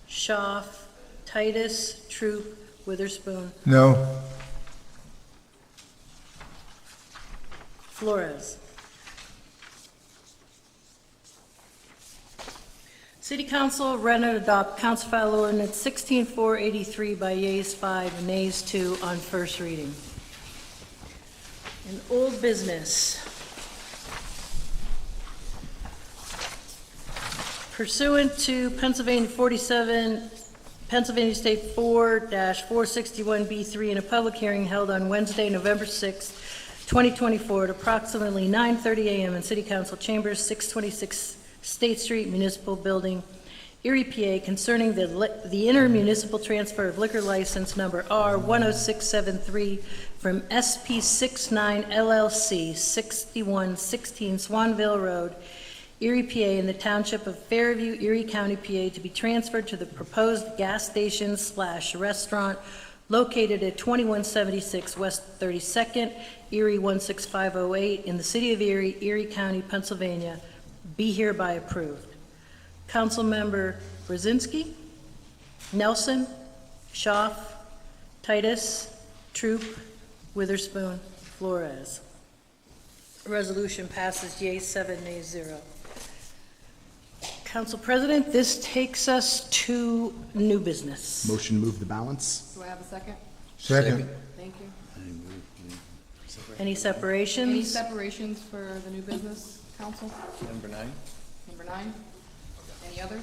Schaaf, Titus, Troop, Witherspoon, No. Flores. City Council read and adopt Council File Ordinance 16483 by yeas 5 and nays 2 on first reading. In old business, pursuant to Pennsylvania State 4-461B3 in a public hearing held on Wednesday, November 6, 2024 at approximately 9:30 a.m. in City Council Chambers, 626 State Street, Municipal Building, Erie, PA, concerning the intermunicipal transfer of liquor license number R10673 from SP69 LLC, 6116 Swanville Road, Erie, PA, in the Township of Fairview, Erie County, PA, to be transferred to the proposed gas station/restaurant located at 2176 West 32nd, Erie 16508, in the City of Erie, Erie County, Pennsylvania, be hereby approved. Councilmember Brzezinski, Nelson, Schaaf, Titus, Troop, Witherspoon, Flores. Resolution passes yeas 7, nays 0. Council President, this takes us to new business. Motion to move the balance. Do I have a second? Second. Thank you. Any separations? Any separations for the new business, council? Number 9. Number 9? Any others?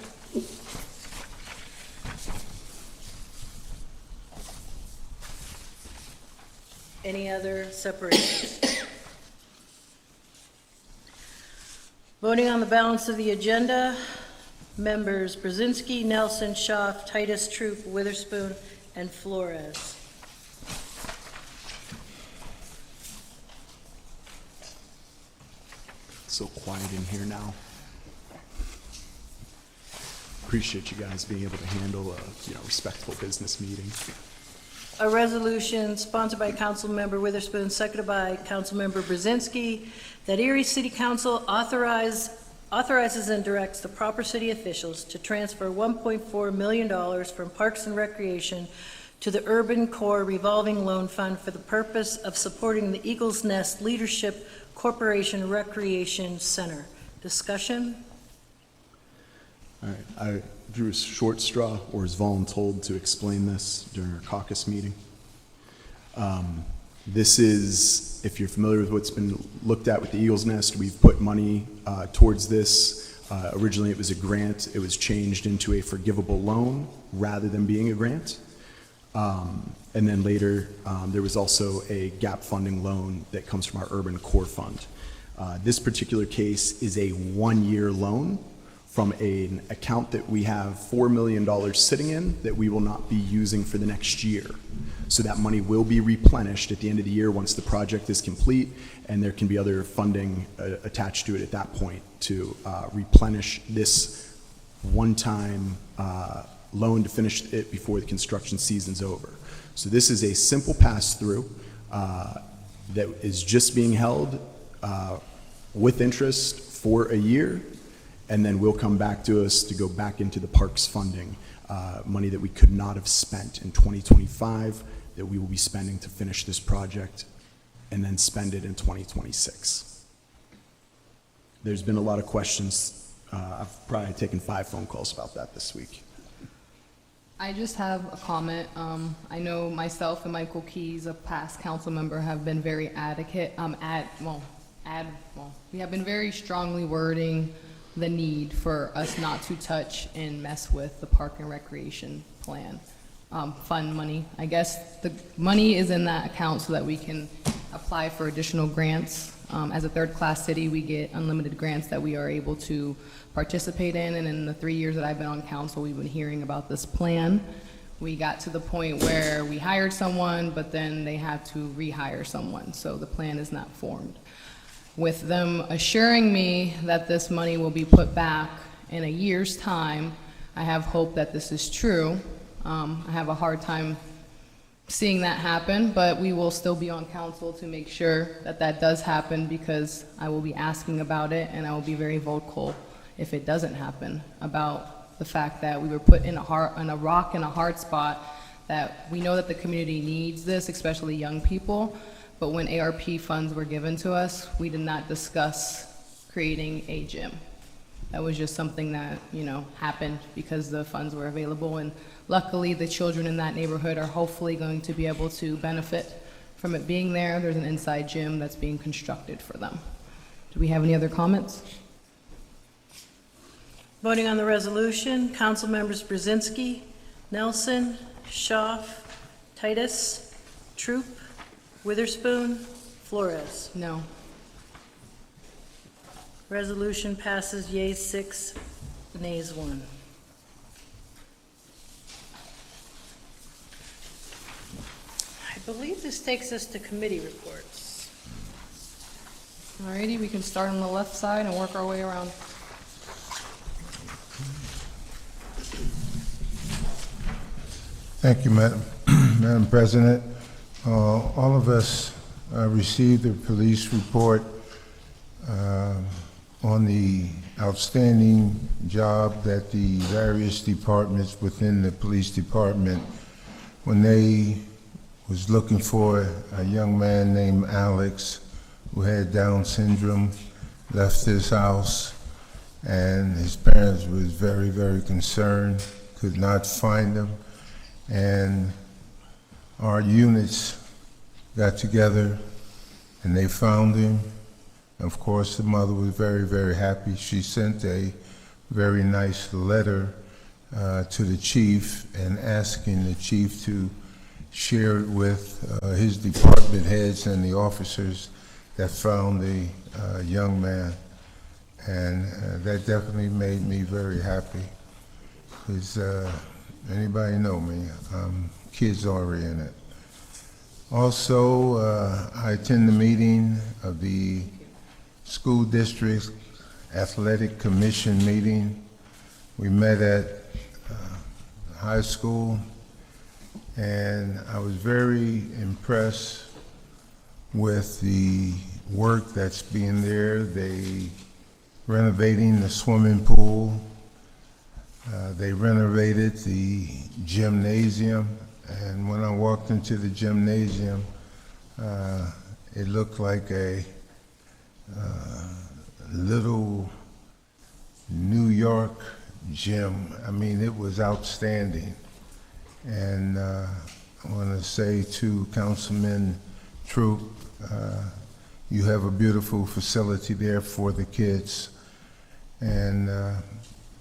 Any other separations? Voting on the balance of the agenda, members Brzezinski, Nelson, Schaaf, Titus, Troop, Witherspoon, and Flores. So quiet in here now. Appreciate you guys being able to handle a respectful business meeting. A resolution sponsored by Councilmember Witherspoon, seconded by Councilmember Brzezinski, that Erie City Council authorizes and directs the proper city officials to transfer $1.4 million from Parks and Recreation to the Urban Core Revolving Loan Fund for the purpose of supporting the Eagles Nest Leadership Corporation Recreation Center. Discussion? All right, I drew a short straw, or was voluntold to explain this during our caucus meeting. This is, if you're familiar with what's been looked at with the Eagles Nest, we've put money towards this. Originally, it was a grant. It was changed into a forgivable loan rather than being a grant. And then later, there was also a gap funding loan that comes from our Urban Core Fund. This particular case is a one-year loan from an account that we have $4 million sitting in that we will not be using for the next year. So that money will be replenished at the end of the year once the project is complete, and there can be other funding attached to it at that point to replenish this one-time loan to finish it before the construction season's over. So this is a simple pass-through that is just being held with interest for a year, and then will come back to us to go back into the parks funding, money that we could not have spent in 2025 that we will be spending to finish this project and then spend it in 2026. There's been a lot of questions. I've probably taken 5 phone calls about that this week. I just have a comment. I know myself and Michael Keys, a past council member, have been very we have been very strongly wording the need for us not to touch and mess with the park and recreation plan. Fund money. I guess the money is in that account so that we can apply for additional grants. As a third-class city, we get unlimited grants that we are able to participate in, and in the 3 years that I've been on council, we've been hearing about this plan. We got to the point where we hired someone, but then they had to rehire someone, so the plan is not formed. With them assuring me that this money will be put back in a year's time, I have hope that this is true. I have a hard time seeing that happen, but we will still be on council to make sure that that does happen, because I will be asking about it, and I will be very vocal if it doesn't happen, about the fact that we were put in a rock and a hard spot, that we know that the community needs this, especially young people, but when ARP funds were given to us, we did not discuss creating a gym. That was just something that, happened because the funds were available, and luckily the children in that neighborhood are hopefully going to be able to benefit from it being there. There's an inside gym that's being constructed for them. Do we have any other comments? Voting on the resolution, council members Brzezinski, Nelson, Schaaf, Titus, Troop, Witherspoon, Flores. No. Resolution passes yeas 6, nays 1. I believe this takes us to committee reports. Alrighty, we can start on the left side and work our way around. Thank you, Madam President. All of us received the police report on the outstanding job that the various departments within the police department, when they was looking for a young man named Alex who had Down syndrome, left his house, and his parents was very, very concerned, could not find him. And our units got together and they found him. Of course, the mother was very, very happy. She sent a very nice letter to the chief and asking the chief to share it with his department heads and the officers that found the young man. And that definitely made me very happy, because anybody know me, I'm kids oriented. Also, I attend the meeting of the school district athletic commission meeting. We met at high school, and I was very impressed with the work that's being there. They renovating the swimming pool. They renovated the gymnasium, and when I walked into the gymnasium, it looked like a little New York gym. I mean, it was outstanding. And I want to say to Councilman Troop, you have a beautiful facility there for the kids. And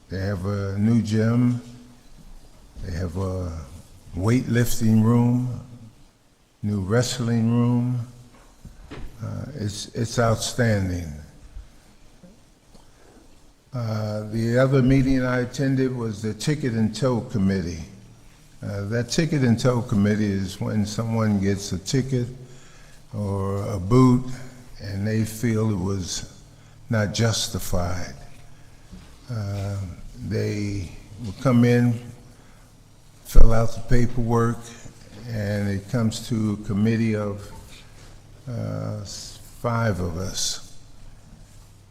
they have a new gym. They have a weightlifting room, new wrestling room. It's outstanding. The other meeting I attended was the Ticket and Tow Committee. That Ticket and Tow Committee is when someone gets a ticket or a boot and they feel it was not justified. They will come in, fill out the paperwork, and it comes to a committee of 5 of us.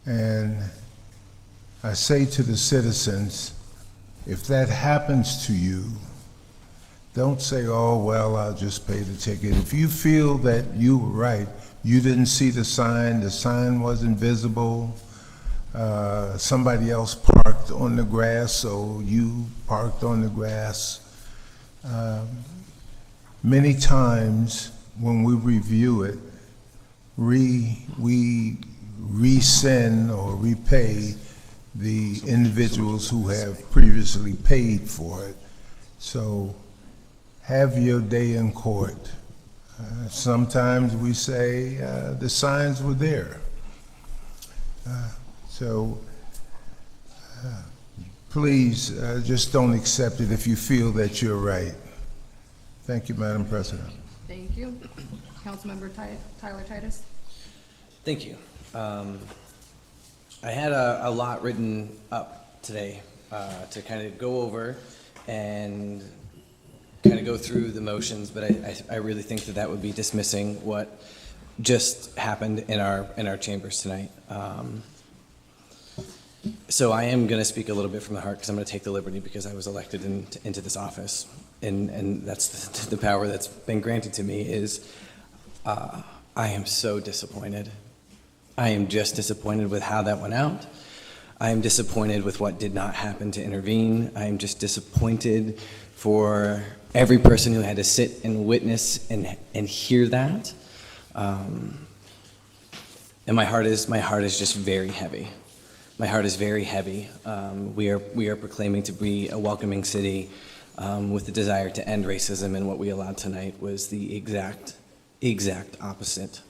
And I say to the citizens, if that happens to you, don't say, oh, well, I'll just pay the ticket. If you feel that you were right, you didn't see the sign wasn't visible, somebody else parked on the grass, so you parked on the grass. Many times when we review it, we resend or repay the individuals who have previously paid for it. So have your day in court. Sometimes we say the signs were there. Please just don't accept it if you feel that you're right. Thank you, Madam President. Thank you. Councilmember Tyler Titus. Thank you. I had a lot written up today to kind of go over and kind of go through the motions, but I really think that would be dismissing what just happened in our chambers tonight. So I am going to speak a little bit from the heart because I'm going to take the liberty because I was elected into this office, and that's the power that's been granted to me is I am so disappointed. I am just disappointed with how that went out. I am disappointed with what did not happen to intervene. I am just disappointed for every person who had to sit and witness and hear that. And my heart is just very heavy. My heart is very heavy. We are proclaiming to be a welcoming city with the desire to end racism, and what we allowed tonight was the exact opposite.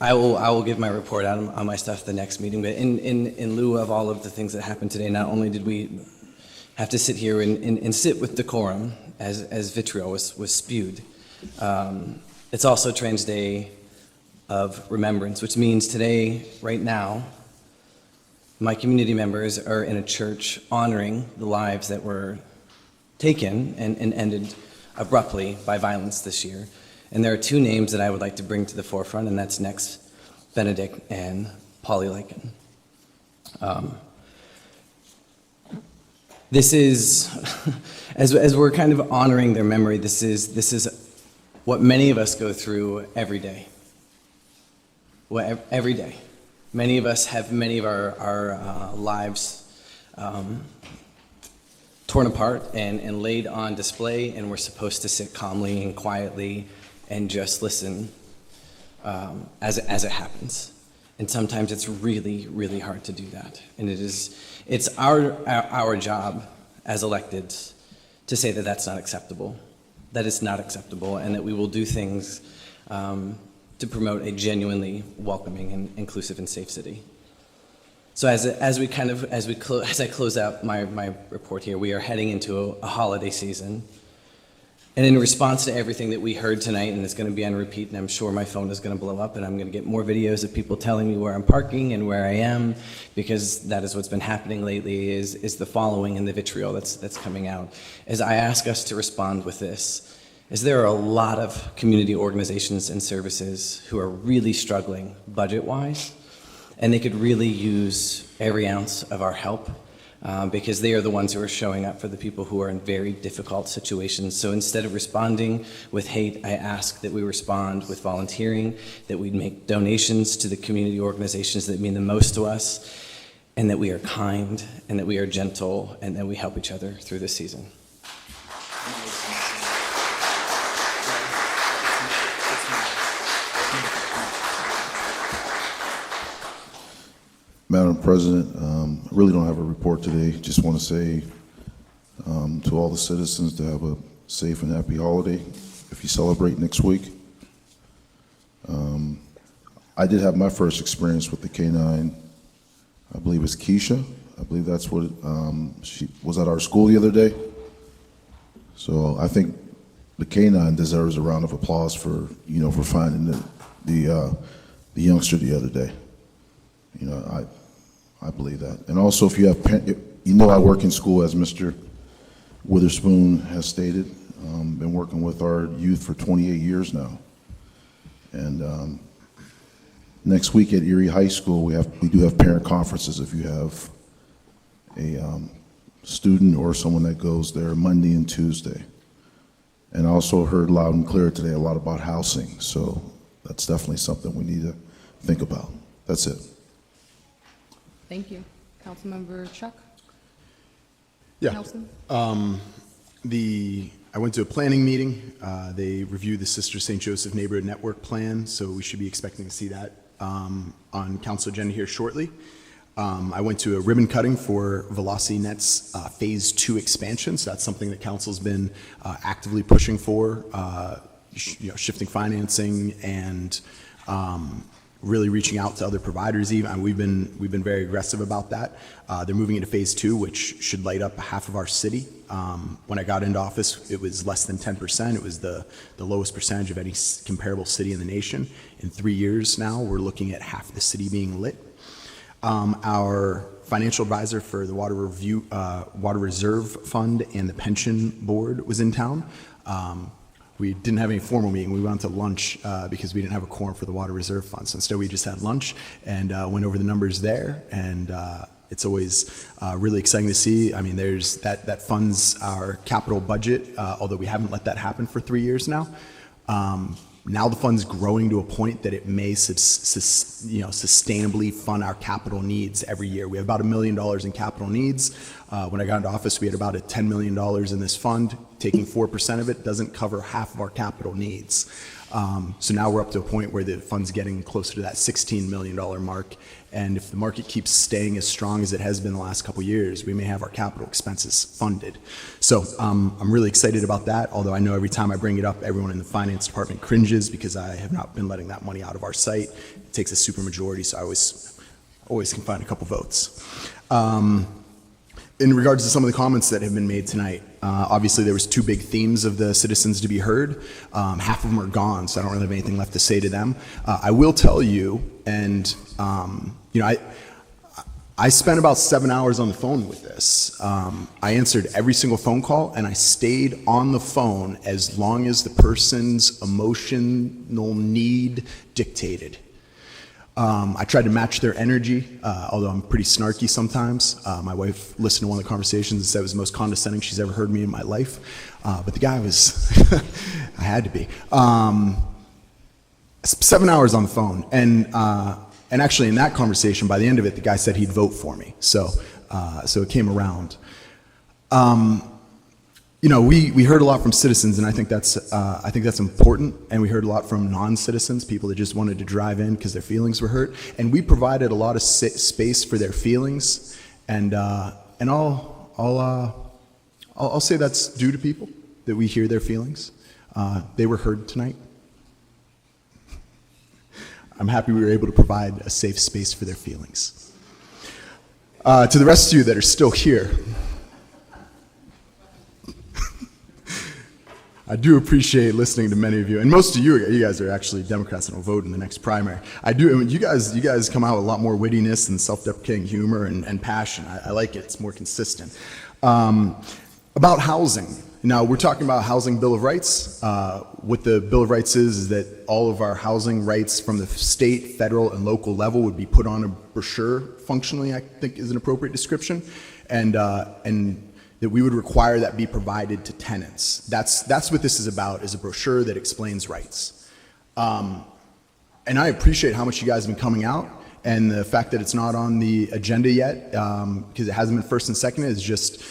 I will give my report out on my stuff the next meeting, but in lieu of all of the things that happened today, not only did we have to sit here and sit with decorum as vitriol was spewed, it's also Trans Day of Remembrance, which means today, right now, my community members are in a church honoring the lives that were taken and ended abruptly by violence this year. And there are 2 names that I would like to bring to the forefront, and that's Nex Benedict and Polly Lycan. This is, as we're kind of honoring their memory, this is what many of us go through every day. Well, every day. Many of us have many of our lives torn apart and laid on display, and we're supposed to sit calmly and quietly and just listen as it happens. And sometimes it's really, really hard to do that. And it's our job as electeds to say that that's not acceptable, that it's not acceptable, and that we will do things to promote a genuinely welcoming and inclusive and safe city. So as I close out my report here, we are heading into a holiday season. And in response to everything that we heard tonight, and it's going to be on repeat, and I'm sure my phone is going to blow up, and I'm going to get more videos of people telling me where I'm parking and where I am, because that is what's been happening lately, is the following and the vitriol that's coming out. As I ask us to respond with this, is there are a lot of community organizations and services who are really struggling budget-wise, and they could really use every ounce of our help. Because they are the ones who are showing up for the people who are in very difficult situations. So instead of responding with hate, I ask that we respond with volunteering, that we make donations to the community organizations that mean the most to us, and that we are kind, and that we are gentle, and that we help each other through this season. Madam President, I really don't have a report today. Just want to say to all the citizens to have a safe and happy holiday if you celebrate next week. I did have my first experience with the K-9. I believe it's Keisha. I believe that's what, she was at our school the other day. So I think the K-9 deserves a round of applause for, for finding the youngster the other day. I believe that. And also, if you have, I work in school, as Mr. Witherspoon has stated. Been working with our youth for 28 years now. And next week at Erie High School, we do have parent conferences if you have a student or someone that goes there Monday and Tuesday. And I also heard loud and clear today a lot about housing, so that's definitely something we need to think about. That's it. Thank you. Councilmember Chuck? Yeah. Nelson? I went to a planning meeting. They reviewed the Sister St. Joseph Neighborhood Network Plan, so we should be expecting to see that on council agenda here shortly. I went to a ribbon cutting for Velocity Net's Phase 2 expansion, so that's something that council's been actively pushing for, shifting financing and really reaching out to other providers even. We've been very aggressive about that. They're moving into Phase 2, which should light up half of our city. When I got into office, it was less than 10%. It was the lowest percentage of any comparable city in the nation. In 3 years now, we're looking at half the city being lit. Our financial advisor for the Water Reserve Fund and the Pension Board was in town. We didn't have any formal meeting. We went to lunch because we didn't have a quorum for the Water Reserve Fund. So instead, we just had lunch and went over the numbers there. And it's always really exciting to see. I mean, there's that funds our capital budget, although we haven't let that happen for 3 years now. Now the fund's growing to a point that it may sustainably fund our capital needs every year. We have about $1 million in capital needs. When I got into office, we had about $10 million in this fund. Taking 4% of it doesn't cover half of our capital needs. So now we're up to a point where the fund's getting closer to that $16 million mark. And if the market keeps staying as strong as it has been the last couple of years, we may have our capital expenses funded. So I'm really excited about that, although I know every time I bring it up, everyone in the finance department cringes because I have not been letting that money out of our site. It takes a supermajority, so I always can find a couple votes. In regards to some of the comments that have been made tonight, obviously there was 2 big themes of the citizens to be heard. Half of them are gone, so I don't really have anything left to say to them. I will tell you, and I spent about 7 hours on the phone with this. I answered every single phone call, and I stayed on the phone as long as the person's emotional need dictated. I tried to match their energy, although I'm pretty snarky sometimes. My wife listened to one of the conversations and said it was the most condescending she's ever heard me in my life. But the guy was, I had to be. 7 hours on the phone. And actually in that conversation, by the end of it, the guy said he'd vote for me. So it came around. We heard a lot from citizens, and I think that's important. And we heard a lot from non-citizens, people that just wanted to drive in because their feelings were hurt. And we provided a lot of space for their feelings. And I'll say that's due to people that we hear their feelings. They were heard tonight. I'm happy we were able to provide a safe space for their feelings. To the rest of you that are still here, I do appreciate listening to many of you, and most of you guys are actually Democrats and will vote in the next primary. You guys come out with a lot more wittiness and self-deprecating humor and passion. I like it. It's more consistent. About housing. Now, we're talking about Housing Bill of Rights. What the Bill of Rights is that all of our housing rights from the state, federal, and local level would be put on a brochure, functionally, I think is an appropriate description, and that we would require that be provided to tenants. That's what this is about, is a brochure that explains rights. And I appreciate how much you guys have been coming out, and the fact that it's not on the agenda yet, because it hasn't been first and second, is just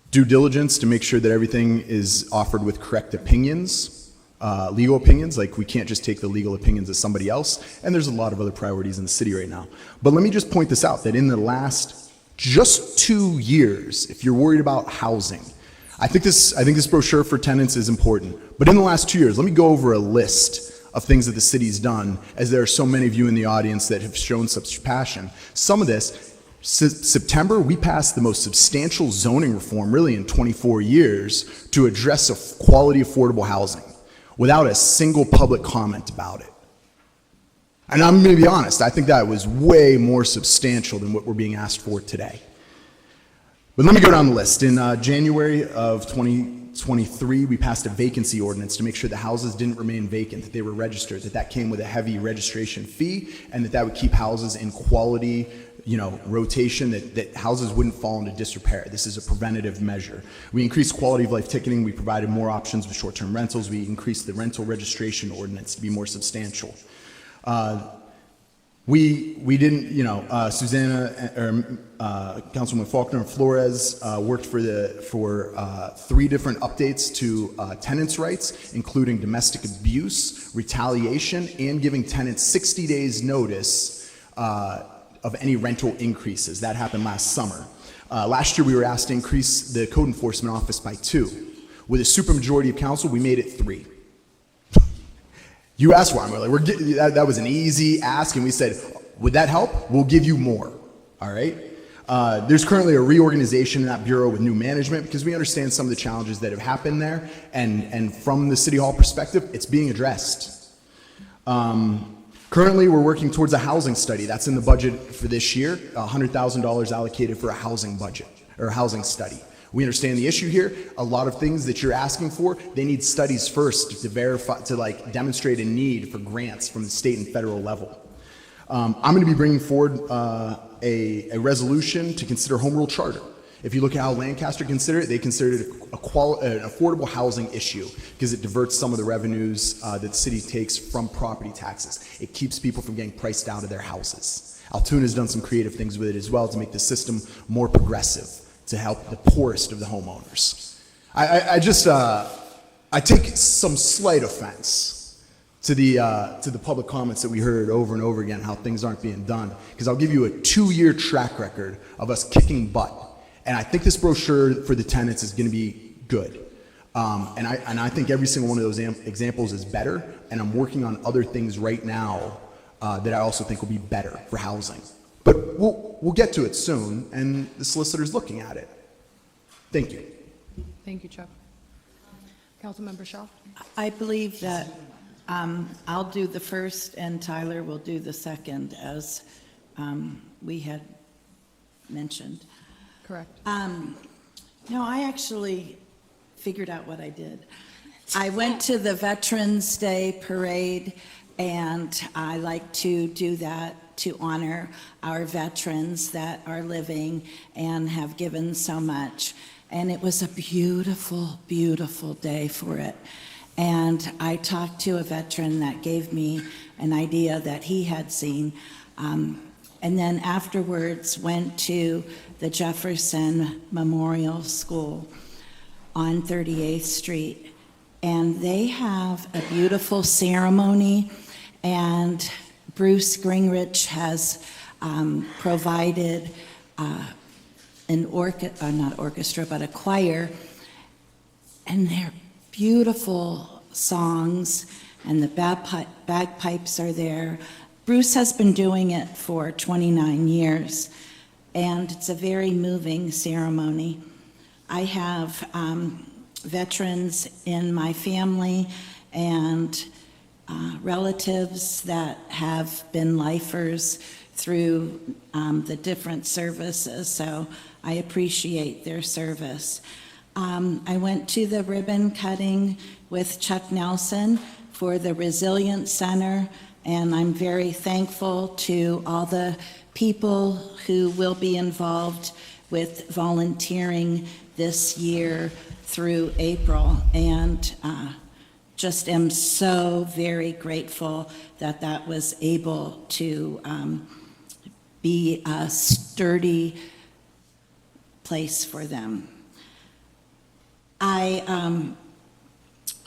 due diligence to make sure that everything is offered with correct opinions, legal opinions. Like, we can't just take the legal opinions of somebody else, and there's a lot of other priorities in the city right now. But let me just point this out, that in the last just 2 years, if you're worried about housing, I think this brochure for tenants is important. But in the last 2 years, let me go over a list of things that the city's done, as there are so many of you in the audience that have shown such passion. Some of this, September, we passed the most substantial zoning reform really in 24 years to address quality affordable housing without a single public comment about it. And I'm going to be honest, I think that was way more substantial than what we're being asked for today. But let me go down the list. In January of 2023, we passed a vacancy ordinance to make sure the houses didn't remain vacant, that they were registered, that came with a heavy registration fee, and that would keep houses in quality, rotation, that houses wouldn't fall into disrepair. This is a preventative measure. We increased quality of life ticketing. We provided more options with short-term rentals. We increased the rental registration ordinance to be more substantial. We didn't, Susanna, Councilwoman Faulkner and Flores worked for 3 different updates to tenants' rights, including domestic abuse, retaliation, and giving tenants 60 days notice of any rental increases. That happened last summer. Last year, we were asked to increase the code enforcement office by 2. With a supermajority of council, we made it 3. You asked why, that was an easy ask, and we said, would that help? We'll give you more, all right? There's currently a reorganization in that bureau with new management because we understand some of the challenges that have happened there, and from the City Hall perspective, it's being addressed. Currently, we're working towards a housing study. That's in the budget for this year, $100,000 allocated for a housing budget, or a housing study. We understand the issue here. A lot of things that you're asking for, they need studies first to verify, to demonstrate a need for grants from the state and federal level. I'm going to be bringing forward a resolution to consider home rule charter. If you look at how Lancaster considered it, they considered it an affordable housing issue because it diverts some of the revenues that the city takes from property taxes. It keeps people from getting priced out of their houses. Altoona has done some creative things with it as well to make the system more progressive, to help the poorest of the homeowners. I take some slight offense to the public comments that we heard over and over again, how things aren't being done, because I'll give you a 2-year track record of us kicking butt. And I think this brochure for the tenants is gonna be good. And I think every single one of those examples is better, and I'm working on other things right now that I also think will be better for housing. But we'll get to it soon, and the solicitor's looking at it. Thank you. Thank you, Chuck. Councilmember Shaw? I believe that I'll do the first and Tyler will do the second, as we had mentioned. Correct. No, I actually figured out what I did. I went to the Veterans Day Parade, and I like to do that to honor our veterans that are living and have given so much. And it was a beautiful, beautiful day for it. And I talked to a veteran that gave me an idea that he had seen. And then afterwards went to the Jefferson Memorial School on 38th Street. And they have a beautiful ceremony, and Bruce Gingrich has provided not orchestra, but a choir, and they're beautiful songs, and the bagpipes are there. Bruce has been doing it for 29 years, and it's a very moving ceremony. I have veterans in my family and relatives that have been lifers through the different services, so I appreciate their service. I went to the ribbon cutting with Chuck Nelson for the Resilience Center, and I'm very thankful to all the people who will be involved with volunteering this year through April, and just am so very grateful that that was able to be a sturdy place for them. I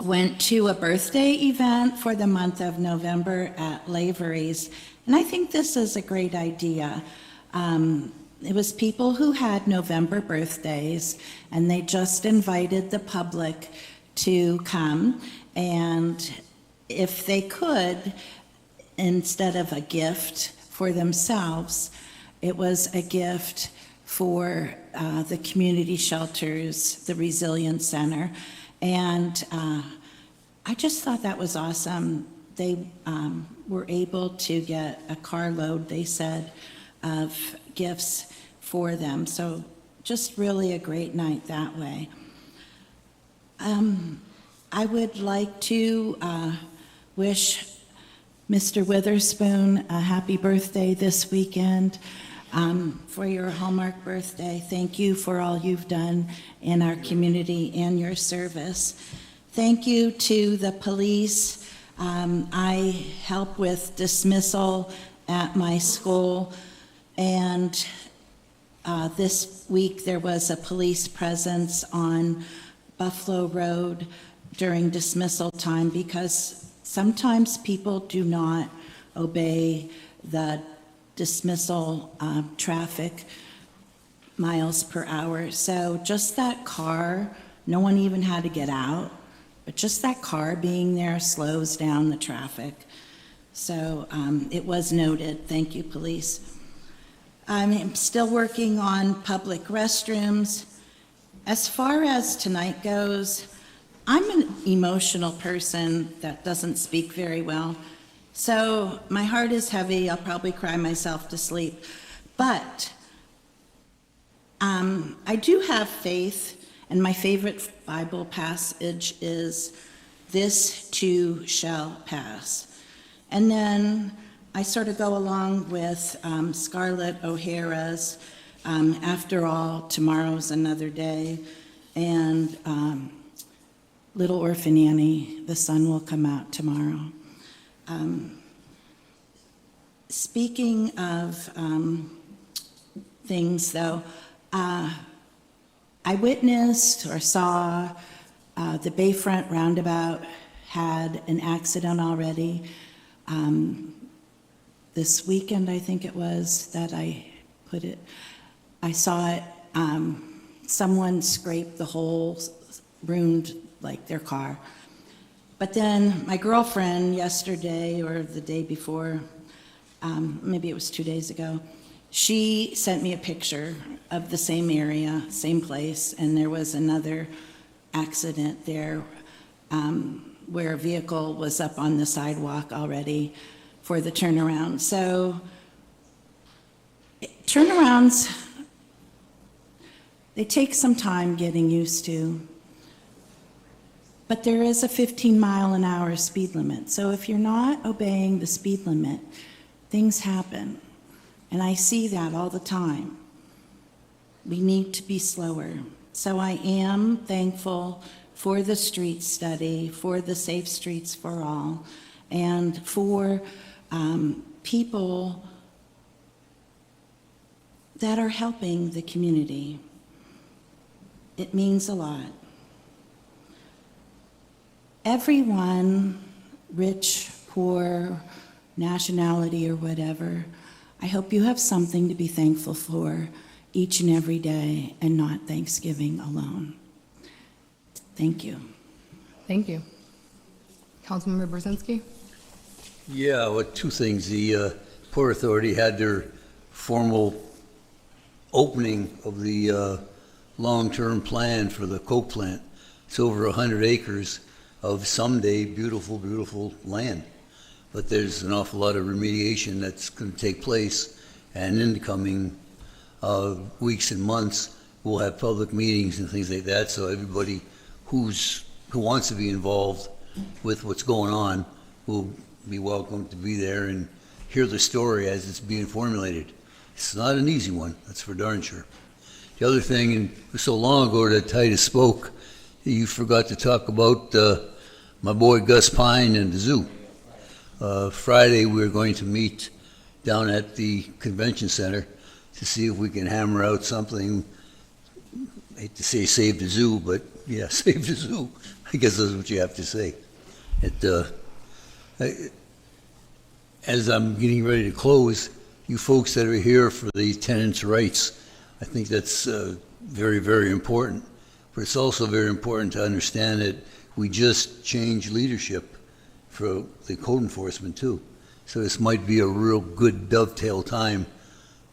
went to a birthday event for the month of November at Lavery's, and I think this is a great idea. It was people who had November birthdays, and they just invited the public to come, and if they could, instead of a gift for themselves, it was a gift for the community shelters, the Resilience Center. And I just thought that was awesome. They were able to get a carload, they said, of gifts for them. So just really a great night that way. I would like to wish Mr. Witherspoon a happy birthday this weekend. For your Hallmark birthday, thank you for all you've done in our community and your service. Thank you to the police. I help with dismissal at my school, and this week there was a police presence on Buffalo Road during dismissal time because sometimes people do not obey the dismissal traffic miles per hour. So just that car, no one even had to get out, but just that car being there slows down the traffic. So it was noted. Thank you, police. I'm still working on public restrooms. As far as tonight goes, I'm an emotional person that doesn't speak very well. So my heart is heavy. I'll probably cry myself to sleep. But I do have faith, and my favorite Bible passage is, "This too shall pass." And then I sort of go along with Scarlett O'Hara's "After all, tomorrow's another day," and Little Orphan Annie, "The sun will come out tomorrow." Speaking of things, though, I witnessed or saw the Bayfront roundabout had an accident already. This weekend, I think it was, that I saw it. Someone scraped the holes, ruined like their car. But then my girlfriend yesterday or the day before, maybe it was 2 days ago, she sent me a picture of the same area, same place, and there was another accident there where a vehicle was up on the sidewalk already for the turnaround. So turnarounds, they take some time getting used to. But there is a 15-mile-an-hour speed limit. So if you're not obeying the speed limit, things happen. And I see that all the time. We need to be slower. So I am thankful for the street study, for the Safe Streets for All, and for people that are helping the community. It means a lot. Everyone, rich, poor, nationality, or whatever, I hope you have something to be thankful for each and every day and not Thanksgiving alone. Thank you. Thank you. Councilmember Brzezinski? Yeah, well, two things. The Port Authority had their formal opening of the long-term plan for the coke plant. It's over 100 acres of someday beautiful, beautiful land. But there's an awful lot of remediation that's going to take place, and in the coming weeks and months, we'll have public meetings and things like that, so everybody who wants to be involved with what's going on will be welcome to be there and hear the story as it's being formulated. It's not an easy one, that's for darn sure. The other thing, and it was so long ago that Titus spoke, you forgot to talk about my boy Gus Pine and the zoo. Friday, we're going to meet down at the convention center to see if we can hammer out something. I hate to say save the zoo, but yeah, save the zoo. I guess that's what you have to say. As I'm getting ready to close, you folks that are here for the tenants' rights, I think that's very, very important. But it's also very important to understand that we just changed leadership for the code enforcement too. So this might be a real good dovetail time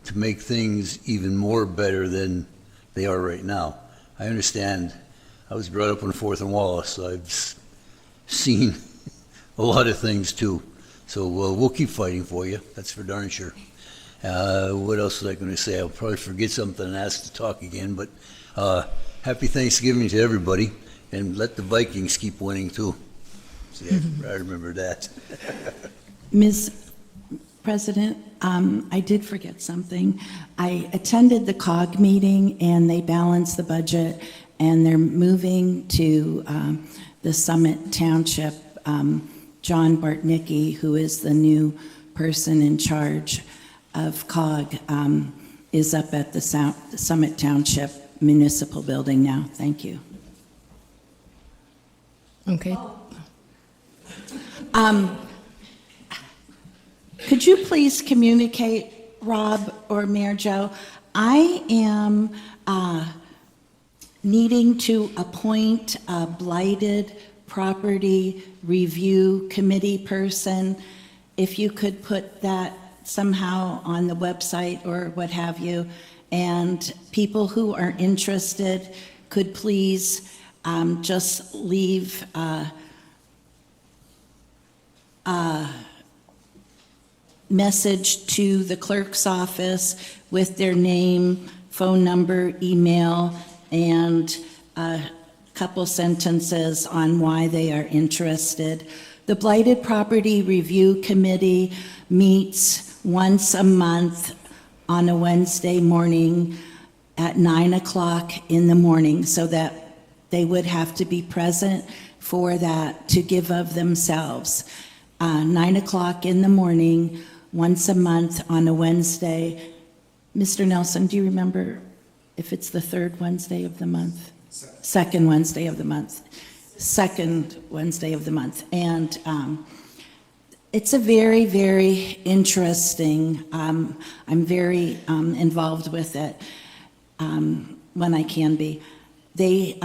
to make things even more better than they are right now. I understand, I was brought up on 4th and Wallace, so I've seen a lot of things too. So we'll keep fighting for you, that's for darn sure. What else was I going to say? I'll probably forget something and ask to talk again, but happy Thanksgiving to everybody, and let the Vikings keep winning too. See, I remember that. Ms. President, I did forget something. I attended the COG meeting, and they balanced the budget, and they're moving to the Summit Township. John Bartnicki, who is the new person in charge of COG, is up at the Summit Township Municipal Building now. Thank you. Okay. Could you please communicate, Rob or Mayor Joe? I am needing to appoint a blighted property review committee person. If you could put that somehow on the website or what have you, and people who are interested could please just leave message to the clerk's office with their name, phone number, email, and a couple sentences on why they are interested. The Blighted Property Review Committee meets once a month on a Wednesday morning at 9 o'clock in the morning, so that they would have to be present for that to give of themselves. 9 o'clock in the morning, once a month on a Wednesday. Mr. Nelson, do you remember if it's the third Wednesday of the month? Second Wednesday of the month. Second Wednesday of the month. And it's a very, very interesting, I'm very involved with it when I can be. They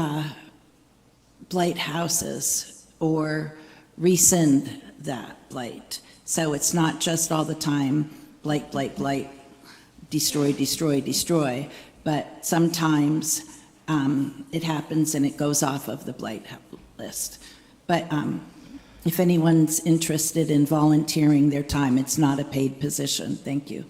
blight houses or rescind that blight. So it's not just all the time blight, blight, blight, destroy, destroy, destroy, but sometimes it happens and it goes off of the blight list. But if anyone's interested in volunteering their time, it's not a paid position. Thank you.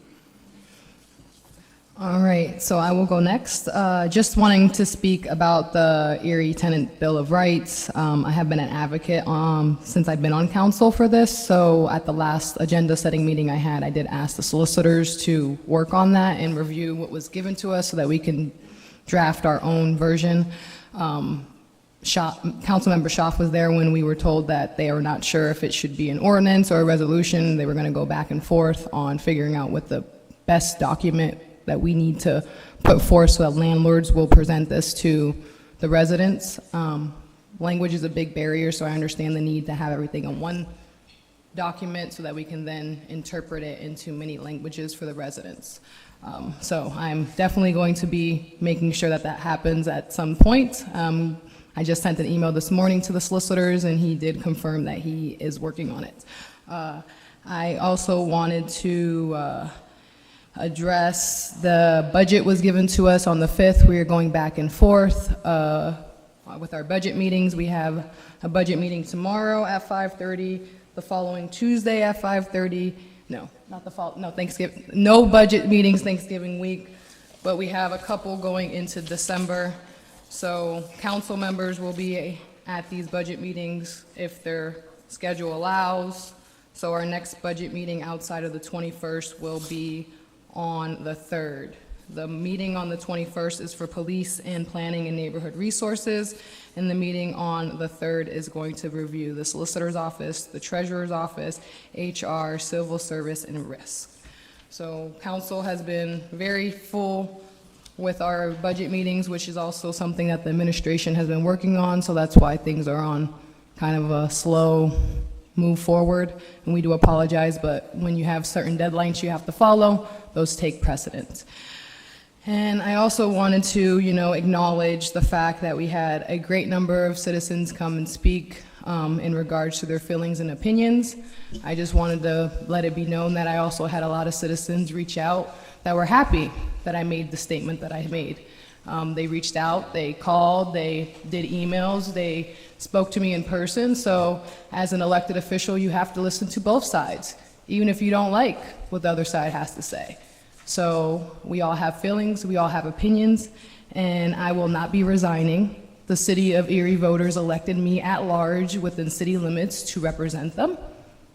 All right, so I will go next. Just wanting to speak about the Erie Tenant Bill of Rights. I have been an advocate since I've been on council for this, so at the last agenda setting meeting I had, I did ask the solicitors to work on that and review what was given to us so that we can draft our own version. Councilmember Schaaf was there when we were told that they are not sure if it should be an ordinance or a resolution. They were going to go back and forth on figuring out what the best document that we need to put forth so that landlords will present this to the residents. Language is a big barrier, so I understand the need to have everything in one document so that we can then interpret it into many languages for the residents. So I'm definitely going to be making sure that that happens at some point. I just sent an email this morning to the solicitors, and he did confirm that he is working on it. I also wanted to address the budget was given to us on the 5th. We are going back and forth with our budget meetings. We have a budget meeting tomorrow at 5:30, the following Tuesday at 5:30. No, not the fall. No, Thanksgiving. No budget meetings Thanksgiving week, but we have a couple going into December. So council members will be at these budget meetings if their schedule allows. So our next budget meeting outside of the 21st will be on the 3rd. The meeting on the 21st is for police and planning and neighborhood resources, and the meeting on the 3rd is going to review the solicitor's office, the treasurer's office, HR, civil service, and risk. So council has been very full with our budget meetings, which is also something that the administration has been working on, so that's why things are on kind of a slow move forward, and we do apologize, but when you have certain deadlines you have to follow, those take precedence. And I also wanted to, acknowledge the fact that we had a great number of citizens come and speak in regards to their feelings and opinions. I just wanted to let it be known that I also had a lot of citizens reach out that were happy that I made the statement that I made. They reached out, they called, they did emails, they spoke to me in person. So as an elected official, you have to listen to both sides, even if you don't like what the other side has to say. So we all have feelings, we all have opinions, and I will not be resigning. The City of Erie voters elected me at large within city limits to represent them,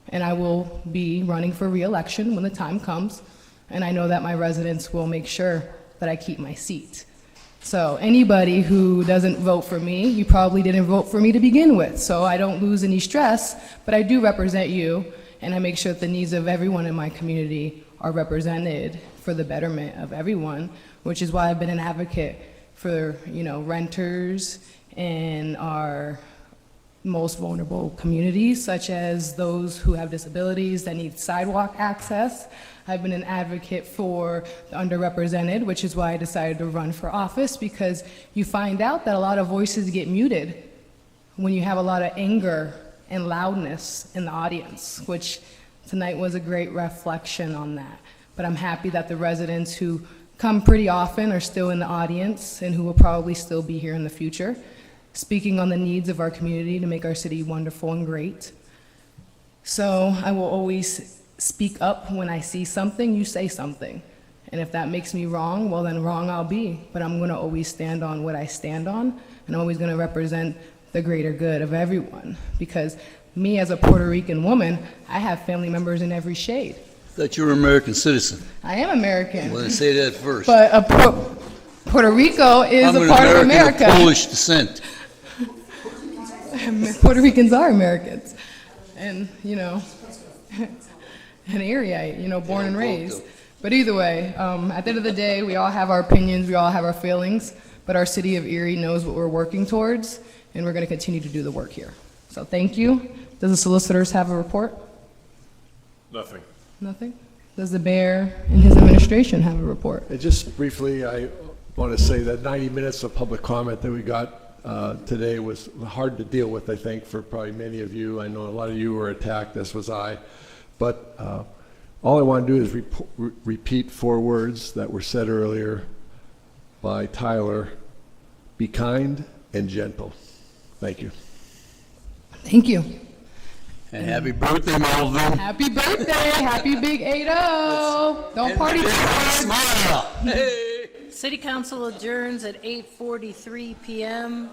and I will be running for re-election when the time comes, and I know that my residents will make sure that I keep my seat. So anybody who doesn't vote for me, you probably didn't vote for me to begin with, so I don't lose any stress, but I do represent you, and I make sure that the needs of everyone in my community are represented for the betterment of everyone, which is why I've been an advocate for, renters in our most vulnerable communities, such as those who have disabilities that need sidewalk access. I've been an advocate for the underrepresented, which is why I decided to run for office, because you find out that a lot of voices get muted when you have a lot of anger and loudness in the audience, which tonight was a great reflection on that. But I'm happy that the residents who come pretty often are still in the audience and who will probably still be here in the future, speaking on the needs of our community to make our city wonderful and great. So I will always speak up when I see something, you say something. And if that makes me wrong, well then wrong I'll be. But I'm gonna always stand on what I stand on, and I'm always gonna represent the greater good of everyone. Because me as a Puerto Rican woman, I have family members in every shade. That you're an American citizen. I am American. Well, then say that first. But Puerto Rico is I'm a part of an American America. of Polish descent. Puerto Ricans are Americans. And, an Erieite, born and raised. But either way, at the end of the day, we all have our opinions, we all have our feelings, but our city of Erie knows what we're working towards, and we're going to continue to do the work here. So thank you. Does the solicitors have a report? Nothing. Nothing? Does the mayor and his administration have a report? Just briefly, I want to say that 90 minutes of public comment that we got today was hard to deal with, I think, for probably many of you. I know a lot of you were attacked, as was I. But all I want to do is repeat 4 words that were said earlier by Tyler. Be kind and gentle. Thank you. Thank you. And happy birthday, Melvin. Happy birthday. Happy Big 8-0. Don't party too hard. Smile. Hey. City Council adjourns at 8:43 PM.